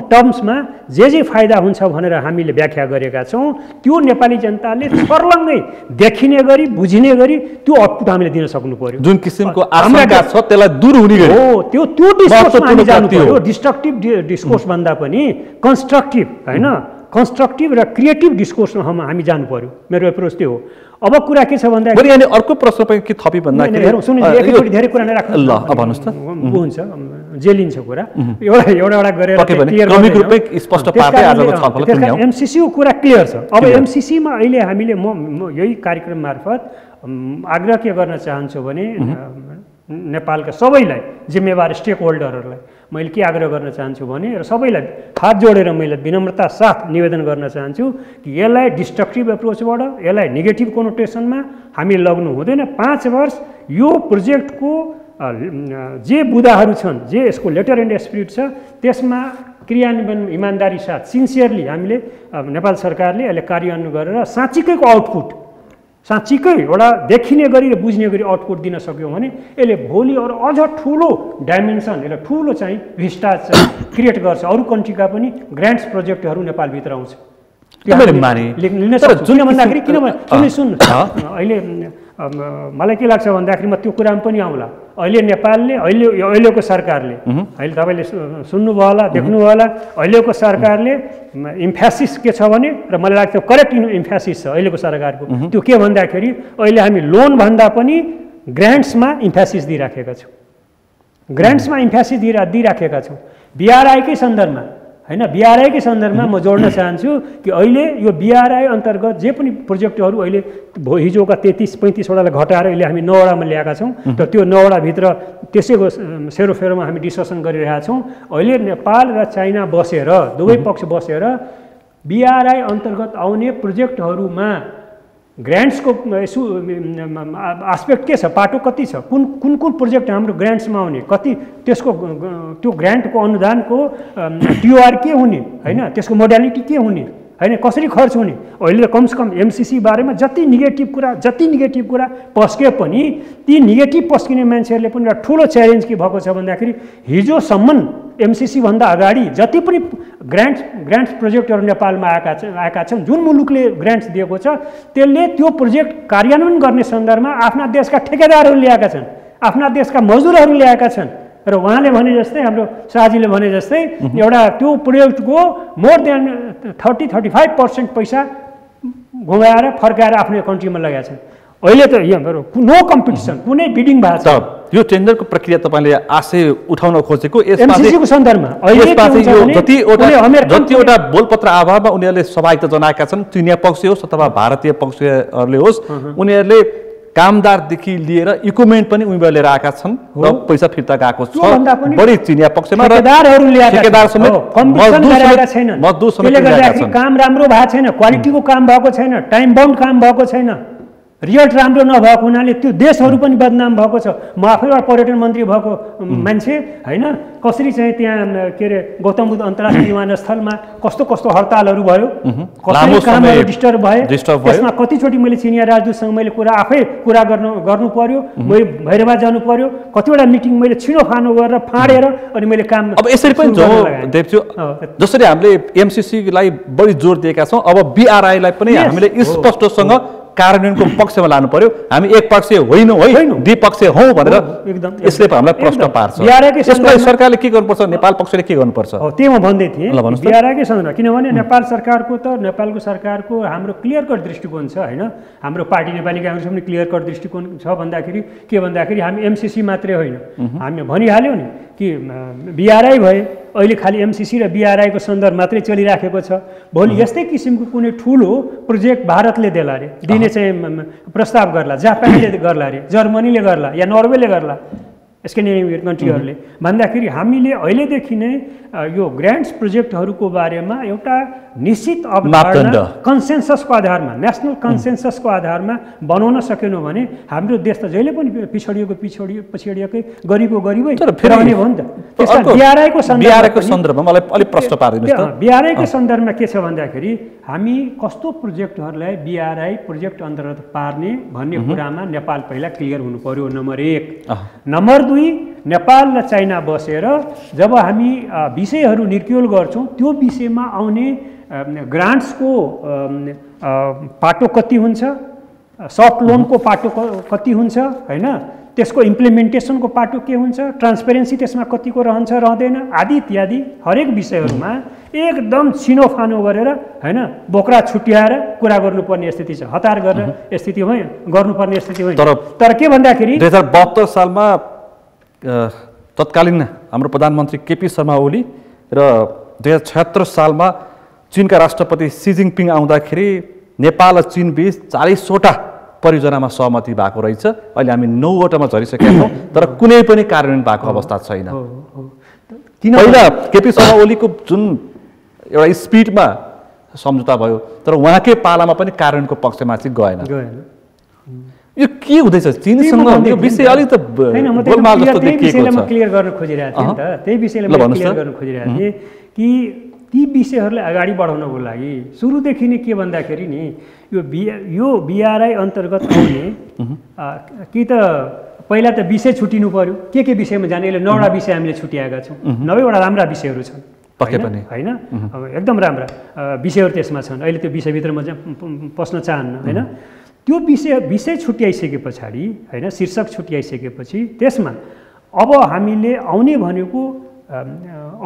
टर्म्समा जे फाइदा हुन्छ भनेर हामीले व्याख्या गरेका छौँ, त्यो नेपाली जनताले छर्लङ्गै देखिने गरी बुझिने गरी त्यो आउटपुट हामीले दिन सक्नु पर्यो। जुन किसिमको आशंका छ त्यसलाई दूर हुने गरी हो, त्यो डिस्कोर्समा हामी जानु पर्यो। डिस्ट्रक्टिभ डिस्कोर्स भन्दा पनि कन्स्ट्रक्टिभ, होइन, कन्स्ट्रक्टिभ र क्रिएटिभ डिस्कोर्समा हामी जानु पर्यो। मेरो एप्रोच त्यो हो। अब कुरा के छ भन्दाखेरि अनि अर्को प्रश्न पनि के थपी भन्दाखेरि एकैचोटि धेरै कुरा नै राख्नु, ल भन्नुहोस् त, हुन्छ, जेलिन्छ कुरा, एउटा गरेर क्रमिक रूपमै स्पष्ट पार्दै आजको छलफल पुग्यौँ। एमसिसीको कुरा क्लियर छ। अब एमसिसीमा अहिले हामीले म यही कार्यक्रम मार्फत आग्रह के गर्न चाहन्छु भने नेपालका सबैलाई, जिम्मेवार स्टेक होल्डरहरूलाई मैले के आग्रह गर्न चाहन्छु भने र सबैलाई हात जोडेर मैले विनम्रता साथ निवेदन गर्न चाहन्छु कि यसलाई डिस्ट्रक्टिभ एप्रोचबाट, यसलाई नेगेटिभ कोनोटेसनमा हामी लग्नु हुँदैन। 5 वर्ष यो प्रोजेक्टको जे बुदाहरू छन्, जे यसको लेटर एन्ड स्पिरिट छ, त्यसमा क्रियान्वयन इमान्दारी साथ सिन्सियरली हामीले नेपाल सरकारले यसले कार्यान्वयन गरेर साँच्चीकैको आउटपुट, साँच्चीकै एउटा देखिने गरी र बुझ्ने गरी आउटपुट दिन सक्यौँ भने यसले भोलि अरू अझ ठुलो डाइमेन्सन, यसले ठुलो चाहिँ भिस्टा क्रिएट गर्छ। अरू कन्ट्रीका पनि ग्रान्ट्स प्रोजेक्टहरू नेपालभित्र आउँछ। लिन सक्छौँ। किन भन्दाखेरि सुन्नु, अहिले मलाई के लाग्छ भन्दाखेरि म त्यो कुरामा पनि आउँला। अहिले नेपालले अहिलेको सरकारले अहिले तपाईँले सुन्नुभयो होला देख्नुभयो होला अहिलेको सरकारले इम्फेसिस के छ भने र मलाई लाग्छ करेक्ट इम्फेसिस छ अहिलेको सरकारको त्यो के भन्दाखेरि अहिले हामी लोन भन्दा पनि ग्रान्ट्समा इम्फेसिस दिइराखेका छौँ ग्रान्ट्समा इम्फेसिस दिइराखेका छौँ बीआरआईकै सन्दर्भमा हैन बीआरआईकै सन्दर्भमा म जोड्न चाहन्छु कि अहिले यो बीआरआई अन्तर्गत जे पनि प्रोजेक्टहरू अहिले हिजोका 33-35वटालाई घटाएर अहिले हामी 9वटामा ल्याएका छौँ र त्यो 9वटाभित्र त्यसैको सेरोफेरोमा हामी डिस्कसन गरिरहेका छौँ अहिले नेपाल र चाइना बसेर दुवै पक्ष बसेर बीआरआई अन्तर्गत आउने प्रोजेक्टहरूमा ग्रान्ट्सको आस्पेक्ट के छ पाटो कति छ कुन प्रोजेक्ट हाम्रो ग्रान्ट्समा आउने कति त्यसको त्यो ग्रान्टको अनुदानको टिओआर के हुने हैन त्यसको मोडालिटी के हुने हैन कसरी खर्च हुने अहिले त कमसेकम एमसीसी बारेमा जति नेगेटिभ कुरा पस्के पनि ती नेगेटिभ पस्किने मान्छेहरूले पनि एउटा ठुलो च्यालेन्ज के भएको छ भन्दाखेरि हिजोसम्म एमसीसी भन्दा अगाडि जति पनि ग्रान्ट्स प्रोजेक्टहरू नेपालमा आएका छन् जुन मुलुकले ग्रान्ट्स दिएको छ त्यसले त्यो प्रोजेक्ट कार्यान्वयन गर्ने सन्दर्भमा आफ्ना देशका ठेकेदारहरू ल्याएका छन् आफ्ना देशका मजदुरहरू ल्याएका छन् र उहाँले भने जस्तै हाम्रो शाहजीले भने जस्तै एउटा त्यो प्रोजेक्टको मोर देन 30-35% पैसा घुमाएर फर्काएर आफ्नो कन्ट्रीमा लगाएका छन् अहिले त नो कम्पिटिसन कुनै बिडिङ भएको छ यो टेन्डरको प्रक्रिया तपाईले आशय उठाउन खोजेको एमसीसीको सन्दर्भमा जतिवटा बोलपत्र अभावमा उनीहरूले सहभागिता जनाएका छन् चिनिया पक्ष होस् अथवा भारतीय पक्षहरूले होस् उनीहरूले कामदारदेखि लिएर इक्विपमेन्ट पनि उनीहरूले लिएर आएका छन् र पैसा फिर्ता गएको छ बढी चिनिया पक्षमा र ठेकेदार समेत मजदुर समेत काम राम्रो भएको छैन क्वालिटीको काम भएको छैन टाइम बाउन्ड काम भएको छैन रिजल्ट राम्रो नभएको हुनाले त्यो देशहरू पनि बदनाम भएको छ म आफै एउटा पर्यटन मन्त्री भएको मान्छे हैन कसरी चाहिँ त्यहाँ के अरे गौतम बुद्ध अन्तर्राष्ट्रिय विमानस्थलमा कस्तो हडतालहरू भयो कसरी कामहरू डिस्टर्ब भयो त्यसमा कतिचोटि मैले चिनिया राजदूतसँग मैले आफै कुरा गर्नु पर्यो मैले भैरवा जानु पर्यो कतिवटा मिटिङ मैले छिनोफानो गरेर फाडेर अनि मैले काम अब यसरी पनि देख्छु जसरी हामीले एमसीसीलाई बढी जोड दिएका छौँ अब बीआरआईलाई पनि हामीले स्पष्टसँग कार्यान्वयनको पक्षमा लानु पर्यो हामी एक पक्षीय होइनौँ है द्विपक्षीय हौँ भनेर यसले हामीलाई प्रश्न पार्छ यसलाई सरकारले के गर्नुपर्छ नेपाल पक्षले के गर्नुपर्छ त्यही म भन्दै थिएँ बीआरआईकै सन्दर्भमा किनभने नेपालको सरकारको हाम्रो क्लियर कट दृष्टिकोण छ हैन हाम्रो पार्टी नेपाली कांग्रेसको पनि क्लियर कट दृष्टिकोण छ भन्दाखेरि हामी एमसीसी मात्रै होइन हामी भनिहाल्यौँ नि कि बीआरआई भए अहिले खालि एमसीसी र बीआरआईको सन्दर्भ मात्रै चलिराखेको छ भोलि यस्तै किसिमको कुनै ठुलो प्रोजेक्ट भारतले देला रे दिने चाहिँ प्रस्ताव गर्ला जापानले गर्ला रे जर्मनीले गर्ला या नर्वेले गर्ला स्क्यान्डिनेभियन कन्ट्रीहरूले भन्दाखेरि हामीले अहिलेदेखि नै यो ग्रान्ट्स प्रोजेक्टहरूको बारेमा एउटा निश्चित अवधारणा कन्सेन्ससको आधारमा नेसनल कन्सेन्ससको आधारमा बनाउन सकेनौँ भने हाम्रो देश त जहिले पनि पछिडिएकै गरिबको गरिबै रहने हो नि त त्यसमा बीआरआईको सन्दर्भमा मलाई अलि प्रश्न पारिदिनुस् त बीआरआईको सन्दर्भमा के छ भन्दाखेरि हामी कस्तो प्रोजेक्टहरूलाई बीआरआई प्रोजेक्ट अन्तर्गत पार्ने भन्ने कुरामा नेपाल पहिला क्लियर हुनु पर्यो नम्बर 1 नम्बर 2 नेपाल र चाइना बसेर जब हामी विषयहरू निर्क्युल गर्छौँ त्यो विषयमा आउने ग्रान्ट्सको पाटो कति हुन्छ सफ्ट लोनको पाटो कति हुन्छ हैन त्यसको इम्प्लिमेन्टेसनको पाटो के हुन्छ ट्रान्सपेरेन्सी त्यसमा कतिको रहन्छ रहँदैन आदि इत्यादि हरेक विषयहरूमा एकदम छिनोफानो गरेर हैन बोक्रा छुट्याएर कुरा गर्नुपर्ने स्थिति छ हतार गरेर स्थिति होइन गर्नुपर्ने स्थिति होइन तर के भन्दाखेरि 2072 सालमा तत्कालीन हाम्रो प्रधानमन्त्री केपी शर्मा ओली र 2076 सालमा चीनका राष्ट्रपति सी जिनपिङ आउँदाखेरि नेपाल र चीन बीच 40वटा परियोजनामा सहमति भएको रहेछ अहिले हामी 9वटामा झरिसकेका छौँ तर कुनै पनि कार्यान्वयन भएको अवस्था छैन पहिला केपी शर्मा ओलीको जुन एउटा स्पिडमा सम्झौता भयो तर उहाँकै पालामा पनि कार्यान्वयनको पक्षमा चाहिँ गएन यो के हुँदैछ चीनसँग यो विषय अलि त गोलमाल जस्तो देखिएको छ क्लियर गर्न खोजिरहेको थिएँ नि त त्यही विषयलाई मैले क्लियर गर्न खोजिरहेको थिएँ कि ती विषयहरूलाई अगाडि बढाउनको लागि सुरुदेखि नै के भन्दाखेरि नि यो बीआरआई अन्तर्गत आउने कि त पहिला त विषय छुटिनु पर्यो के विषयमा जाने अहिले 9वटा विषय हामीले छुट्याएका छौँ 9वटा राम्रा विषयहरू छन् पक्कै पनि हैन एकदम राम्रा विषयहरू त्यसमा छन् अहिले त्यो विषयभित्र म पस्न चाहन्न हैन त्यो विषय छुट्याइसके पछाडि हैन शीर्षक छुट्याइसकेपछि त्यसमा अब हामीले आउने भनेको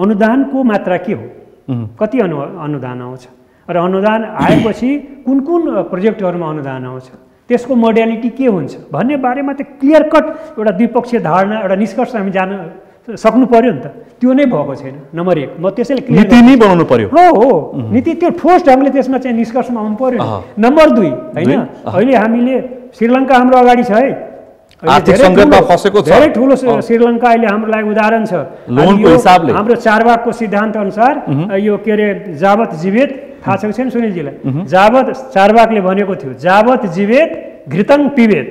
अनुदानको मात्रा के हो, कति अनुदान आउँछ र अनुदान आएपछि कुन कुन प्रोजेक्टहरुमा अनुदान आउँछ, त्यसको मोडालिटी के हुन्छ भन्ने बारेमा त क्लियर कट एउटा द्विपक्षीय धारणा एउटा निष्कर्ष हामी जान सक्नु पर्यो नि त। त्यो नै भएको छैन नम्बर 1। म त्यसैले नीति नै बनाउनु पर्यो। हो नीति त्यो ठोस ढङ्गले त्यसमा चाहिँ निष्कर्षमा आउनु पर्यो। नम्बर 2 हैन अहिले हामीले श्रीलङ्का हाम्रो अगाडि छ है, आर्थिक सङ्कटमा फसेको छ, धेरै ठुलो श्रीलङ्का अहिले हाम्रो लागि उदाहरण छ लोनको हिसाबले। हाम्रो चारवाकको सिद्धान्त अनुसार यो के रे जावत जीवित, थाहा छ छैन सुनिलजीलाई, जावत चारवाकले भनेको थियो जावत जीवित घृतं पिबेत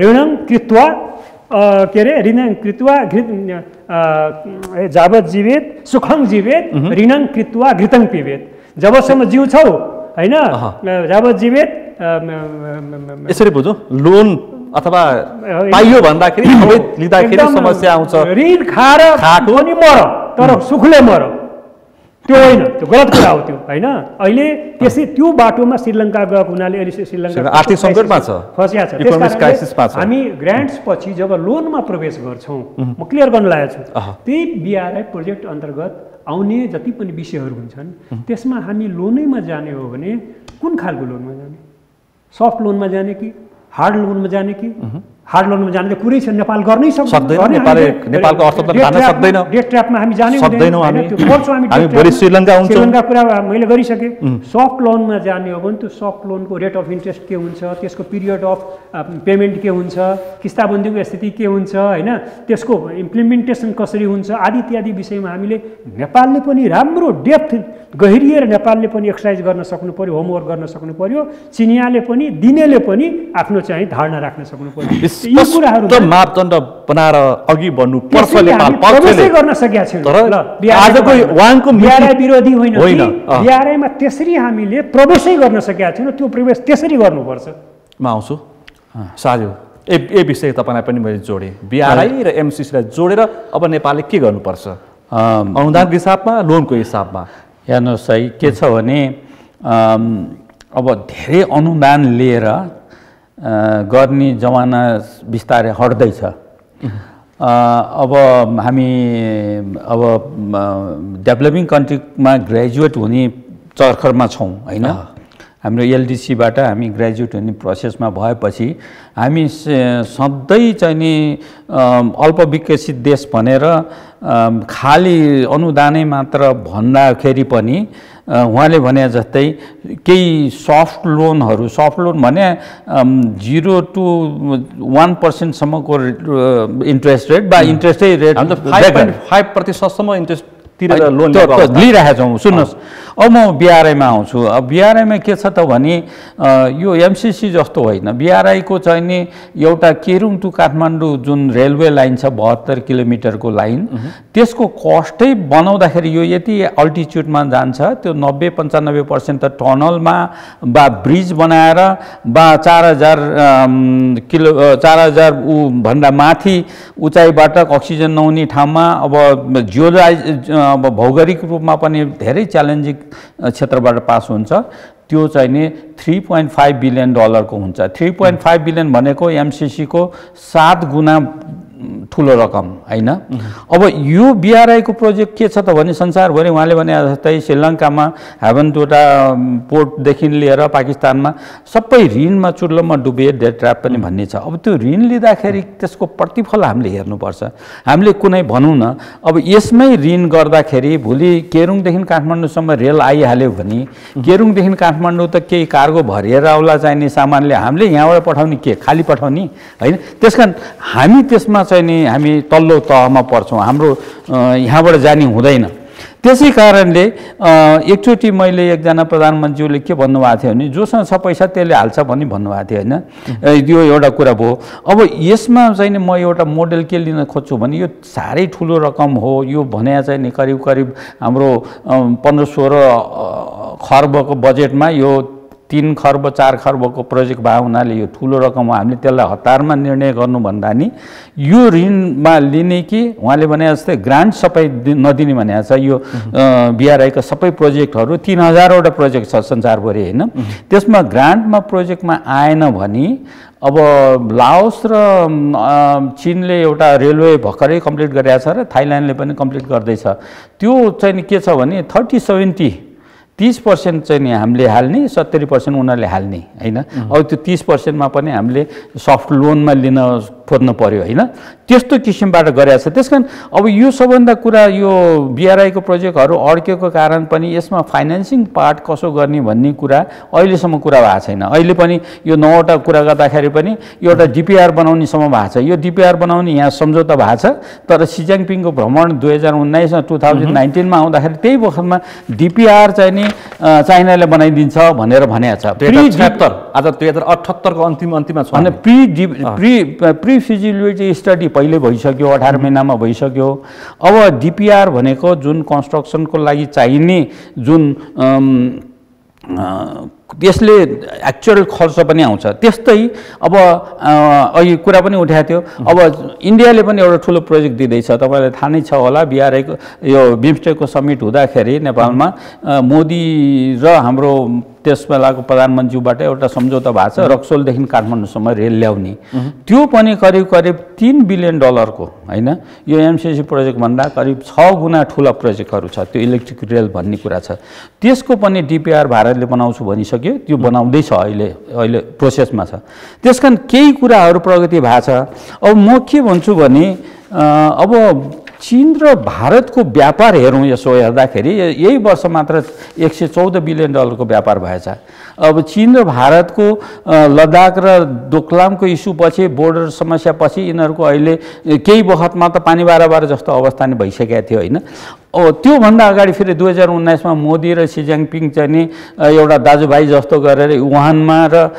ऋणं कृत्वा के रे ऋणं कृत्वा जावत जीवित सुखं जीवित ऋणं कृत्वा घृतं पिबेत। जबसम्म जिउँछौ हैन जावत जीवित यसरी बुझौँ, लोन अथवा पाइयो भन्दाखेरि अवैध लिँदाखेरि समस्या आउँछ, ऋण खाएर पनि मर तर सुखले मर, त्यो होइन, त्यो गलत कुरा हो त्यो हैन। अहिले त्यसै त्यो बाटोमा श्रीलङ्का गएको हुनाले अहिले श्रीलङ्का आर्थिक सङ्कटमा छ, फसिया छ। इकोनोमिक क्राइसिसमा छ। हामी ग्रान्ट्स पछि जब लोनमा प्रवेश गर्छौँ, म क्लियर गर्न लागेको छु, त्यही BRI प्रोजेक्ट अन्तर्गत आउने जति पनि विषयहरू हुन्छन् त्यसमा हामी लोनैमा जाने हो भने कुन खालको लोनमा जाने, सफ्ट लोनमा जाने कि हार्ड लोनमा जाने कि हार्ड लोनमा जाने त कुरै छ, नेपाल गर्नै सक्दैन, नेपालको अर्थतन्त्र जान सक्दैन, डेट ट्र्यापमा हामी जानै सक्दैनौँ, हामी श्रीलङ्का कुरा मैले गरिसकेँ। सफ्ट लोनमा जाने हो भने त्यो सफ्ट लोनको रेट अफ इन्ट्रेस्ट के हुन्छ, त्यसको पिरियड अफ पेमेन्ट के हुन्छ, किस्ताबन्दीको स्थिति के हुन्छ हैन, त्यसको इम्प्लिमेन्टेसन कसरी हुन्छ आदि इत्यादि विषयमा हामीले नेपालले पनि राम्रो डेप्थ गहिरिएर नेपालले पनि एक्सर्साइज गर्न सक्नु पर्यो, होमवर्क गर्न सक्नु पर्यो, चिनियाले पनि दिनेले पनि आफ्नो चाहिँ धारणा राख्न सक्नु पर्यो। यी कुराहरु मापदण्ड बनाएर अघि बढ्नु पर्छ नेपाल पक्षले गर्न सकेका छैन। तर आजको उहाँको BRI विरोधी होइन, BRI मा त्यसरी हामीले प्रवेशै गर्न सकेका छैनौँ, त्यो प्रवेश त्यसरी गर्नुपर्छ। म आउँछु साजु, ए विषय तपाईलाई पनि मैले जोडेँ, BRI र MCC लाई जोडेर अब नेपालले के गर्नुपर्छ अनुदानको हिसाबमा, लोनको हिसाबमा? हेर्नुहोस् है, के छ भने अब धेरै अनुदान लिएर गर्ने जमाना बिस्तारै हट्दैछ। अब हामी अब डेभलपिङ कन्ट्रीमा ग्रेजुएट हुने चर्खरमा छौँ हैन। हाम्रो LDCबाट हामी ग्रेजुएट हुने प्रोसेसमा भएपछि हामी सधैँ चाहिँ नि अल्प विकसित देश भनेर खाली अनुदानै मात्र भन्दाखेरि पनि उहाँले भने जस्तै केही सफ्ट लोनहरू, सफ्ट लोन भने 0 to 1% सम्मको इन्ट्रेस्ट रेट बा इन्ट्रेस्टै रेट 5.5% इन्ट्रेस्ट लोन लिइरहेका छौँ। सुन्नुहोस्, अब म BRI मा आउँछु। अब BRI मा के छ त भने यो MCC जस्तो होइन, BRI को चाहिँ नि एउटा केरुङ टु काठमाडौँ जुन रेलवे लाइन छ 72 किलोमिटरको लाइन, त्यसको कस्टै बनाउँदाखेरि यो यति अल्टिच्युडमा जान्छ, त्यो 90-95% त टनलमा बा ब्रिज बनाएर बा 4000 भन्दा माथि उचाइबाट अक्सिजन नहुने ठाउँमा अब अब भौगोलिक रूपमा पनि धेरै च्यालेन्जिङ क्षेत्रबाट पास हुन्छ। त्यो चाहिँ नि $3.5 बिलियन को हुन्छ। 3.5 बिलियन भनेको MCC को 7 गुणा ठुलो रकम हैन। अब यो BRI को प्रोजेक्ट के छ त भने संसारभरि उहाँले भने जस्तै श्रीलङ्कामा हेभनटोटा पोर्टदेखि लिएर पाकिस्तानमा सबै ऋणमा चुर्लमा डुबे, डेट ट्र्याप पनि भन्ने छ। अब त्यो ऋण लिँदाखेरि त्यसको प्रतिफल हामीले हेर्नुपर्छ। हामीले कुनै भनौँ न, अब यसमै ऋण गर्दाखेरि भोलि केरुङदेखि काठमाडौँसम्म रेल आइहाल्यो भने केरुङदेखि काठमाडौँ त केही कार्गो भरिएर आउला चाहिने सामानले हामीले यहाँबाट पठाउने के खाली पठाउने हैन। त्यसकारण हामी त्यसमा चाहिँ नि हामी तल्लो तहमा पर्छौँ, हाम्रो यहाँबाट जाने हुँदैन। त्यसै कारणले एकचोटि मैले एकजना प्रधानमन्त्रीले के भन्नुभएको थियो भने जोसँग छ पैसा त्यसले हाल्छ भन्ने भन्नुभएको थियो हैन। यो एउटा कुरा भयो। अब यसमा चाहिँ नि म एउटा मोडेल के लिन खोज्छु भने यो साह्रै ठुलो रकम हो। यो भने चाहिँ नि करिब हाम्रो 15-16 खर्बको बजेटमा यो 3 खर्ब 4 खर्बको प्रोजेक्ट भएको हुनाले यो ठुलो रकम हो, हामीले त्यसलाई हतारमा निर्णय गर्नुभन्दा नि यो ऋणमा लिने कि उहाँले भने जस्तै ग्रान्ट सबै नदिने भनेको छ। यो बिआरआईका सबै प्रोजेक्टहरू 3000वटा प्रोजेक्ट छ संसारभरि होइन, त्यसमा ग्रान्टमा प्रोजेक्टमा आएन भने अब लाओस र चीनले एउटा रेलवे भर्खरै कम्प्लिट गरेको छ र थाइल्यान्डले पनि कम्प्लिट गर्दैछ। त्यो चाहिँ के छ भने 30% चाहिँ नि हामीले हाल्ने, 70% उनीहरूले हाल्ने होइन। अब त्यो 30%मा पनि हामीले सफ्ट लोनमा लिन खोज्नु पर्यो होइन, त्यस्तो किसिमबाट गरेको छ। त्यसकारण अब यो सबभन्दा कुरा यो बिआरआईको प्रोजेक्टहरू अड्केको कारण पनि यसमा फाइनेन्सिङ पार्ट कसो गर्ने भन्ने कुरा अहिलेसम्म कुरा भएको छैन। अहिले पनि यो 9वटा कुरा गर्दाखेरि पनि एउटा डिपिआर बनाउनेसम्म भएको छ। यो डिपिआर बनाउने यहाँ सम्झौता भएको छ, तर सी जिनपिङको भ्रमण 2019-2019मा आउँदाखेरि त्यही वखतमा डिपिआर चाहिँ नि चाइनाले बनाइदिन्छ भनेर भनेको छ। आज 2078 को अन्तिममा छ। अनि प्री फिजिबिलिटी स्टडी पहिले भइसक्यो, 18 महिनामा भइसक्यो। अब डिपिआर भनेको जुन कन्स्ट्रक्सनको लागि चाहिने जुन यसले एक्चुअल खर्च पनि आउँछ। त्यस्तै अब अहिले कुरा पनि उठाएको थियो, अब इन्डियाले पनि एउटा ठुलो प्रोजेक्ट दिँदैछ। तपाईँलाई थाहा नै छ होला, बिआरआईको यो बिमस्टेकको समिट हुँदाखेरि नेपालमा मोदी र हाम्रो त्यस बेलाको प्रधानमन्त्रीबाट एउटा सम्झौता भएको छ रक्सोलदेखि काठमाडौँसम्म रेल ल्याउने। त्यो पनि करिब 3 बिलियन डलरको होइन, यो एमसिसी प्रोजेक्टभन्दा करिब 6 गुणा ठुला प्रोजेक्टहरू छ। त्यो इलेक्ट्रिक रेल भन्ने कुरा छ, त्यसको पनि डिपिआर भारतले बनाउँछु भनिसक्यो, त्यो बनाउँदैछ, अहिले प्रोसेसमा छ। त्यसकारण केही कुराहरू प्रगति भएको छ। अब म के भन्छु भने अब चीन र भारतको व्यापार हेरौँ, यसो हेर्दाखेरि यही वर्ष मात्र 114 बिलियन डलरको व्यापार भएछ। अब चीन र भारतको लद्दाख र डोकलामको इस्युपछि, बोर्डर समस्यापछि यिनीहरूको अहिले केही वखतमा त पानी बाराबार जस्तो अवस्था नै भइसकेको थियो होइन। त्योभन्दा अगाडि फेरि 2019मा मोदी र सी जिनपिङ चाहिँ नि एउटा दाजुभाइ जस्तो गरेर वुहानमा र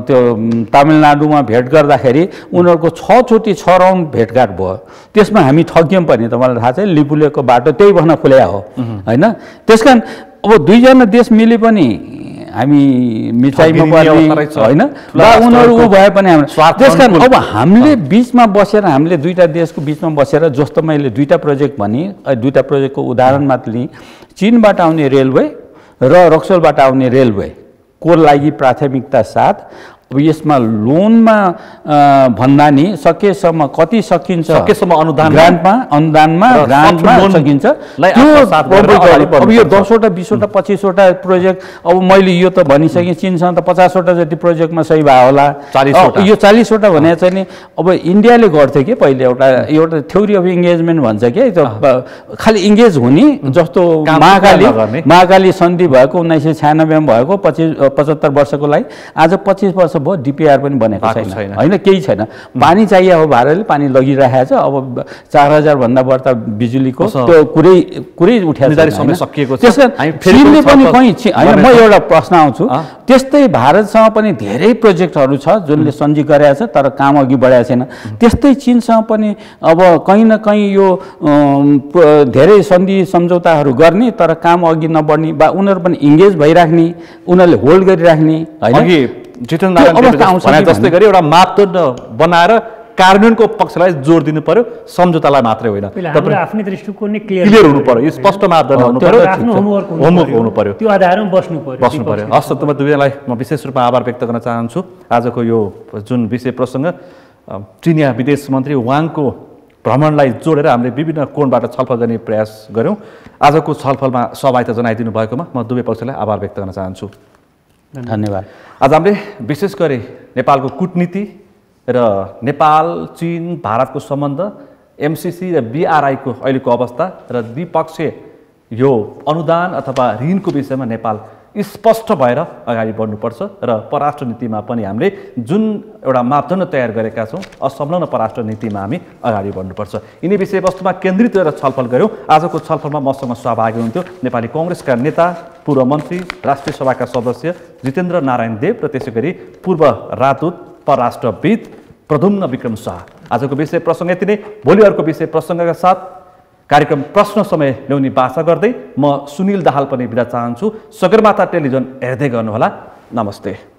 त्यो तमिलनाडुमा भेट गर्दाखेरि उनीहरूको 6 चोटि 6 राउन्ड भेटघाट भयो। त्यसमा हामी ठग्यौँ पनि, तपाईँलाई थाहा छ, लिपुलेको बाटो त्यही भन्न खुल्या हो होइन। त्यसकारण अब दुईजना देश मिले पनि हामी मिचाइमा पर्ने होइन, उनीहरू ऊ भए पनि हाम्रो। त्यसकारण अब हामीले बिचमा बसेर, हामीले दुईटा देशको बिचमा बसेर, जस्तो मैले दुईटा प्रोजेक्ट भने, दुईटा प्रोजेक्टको उदाहरण मात्र लिएँ, चीनबाट आउने रेलवे र रक्सोलबाट आउने रेलवेको लागि प्राथमिकता साथ अब यसमा लोनमा भन्दा नि सकेसम्म कति सकिन्छ, सकेसम्म अनुदान ग्रान्टमा सकिन्छ। अब यो 10वटा 20वटा 25वटा प्रोजेक्ट, अब मैले यो त भनिसकेँ, चीनसँग त 50वटा जति प्रोजेक्टमा सही भयो होला, 40वटा। यो 40वटा भने चाहिँ नि अब इन्डियाले गर्थ्यो कि पहिले एउटा थ्योरी अफ इङ्गेजमेन्ट भन्छ कि, खालि इङ्गेज हुने जस्तो महाकाली सन्धि भएको 1996मा भएको 75 वर्षको लागि, आज 25 वर्ष भयो, डिपिआर पनि बनेको छैन होइन, केही छैन। पानी चाहिए हो, भारतले पानी लगिरहेको छ। अब 4000 भन्दा बढ्ता बिजुलीको त्यो कुरै उठाएको सकिएको छ। त्यसले पनि कहीँ होइन। म एउटा प्रश्न आउँछु, त्यस्तै भारतसँग पनि धेरै प्रोजेक्टहरू छ जुनले सन्धि गरेको छ तर काम अघि बढाएको छैन। त्यस्तै चीनसँग पनि अब कहीँ न कहीँ यो धेरै सन्धि सम्झौताहरू गर्ने तर काम अघि नबढ्ने, वा उनीहरू पनि इङ्गेज भइराख्ने, उनीहरूले होल्ड गरिराख्ने होइन। जस्तै गरी एउटा मापदण्ड बनाएर कार्यान्वयनको पक्षलाई जोड दिनु पर्यो, सम्झौतालाई मात्रै होइन। आफ्नै दृष्टिकोण नै क्लियर हुनु पर्यो, स्पष्ट मापदण्ड हुनु पर्यो, होमवर्क हुनु पर्यो, त्यो आधारमा बस्नु पर्यो। हस्, तपाईँ दुवैलाई म विशेष रूपमा आभार व्यक्त गर्न चाहन्छु। आजको यो जुन विषय प्रसङ्ग चिनिया विदेश मन्त्री वाङको भ्रमणलाई जोडेर हामीले विभिन्न कोणबाट छलफल गर्ने प्रयास गऱ्यौँ। आजको छलफलमा सहभागिता जनाइदिनु भएकोमा म दुवै पक्षलाई आभार व्यक्त गर्न चाहन्छु। धन्यवाद। आज हामीले विशेष गरी नेपालको कूटनीति र नेपाल, चीन, भारतको सम्बन्ध, एमसिसी र बिआरआईको अहिलेको अवस्था र द्विपक्षीय यो अनुदान अथवा ऋणको विषयमा नेपाल स्पष्ट भएर अगाडि बढ्नुपर्छ र परराष्ट्र नीतिमा पनि हामीले जुन एउटा मापदण्ड तयार गरेका छौँ, असंलग्न परराष्ट्र नीतिमा हामी अगाडि बढ्नुपर्छ। यिनै विषयवस्तुमा केन्द्रित रहेर छलफल गऱ्यौँ। आजको छलफलमा मसँग सहभागी हुनुहुन्थ्यो नेपाली कङ्ग्रेसका नेता, पूर्व मन्त्री, राष्ट्रिय सभाका सदस्य जितेन्द्र नारायण देव र त्यसै गरी पूर्व राजदूत परराष्ट्रविद प्रद्युम्न विक्रम शाह। आजको विषय प्रसङ्ग यति नै। भोलि अर्को विषय प्रसङ्गका साथ कार्यक्रम प्रश्न समय ल्याउने बाचा गर्दै म सुनिल दाहाल पनि बिदा चाहन्छु। सगरमाथा टेलिभिजन हेर्दै गर्नुहोला। नमस्ते।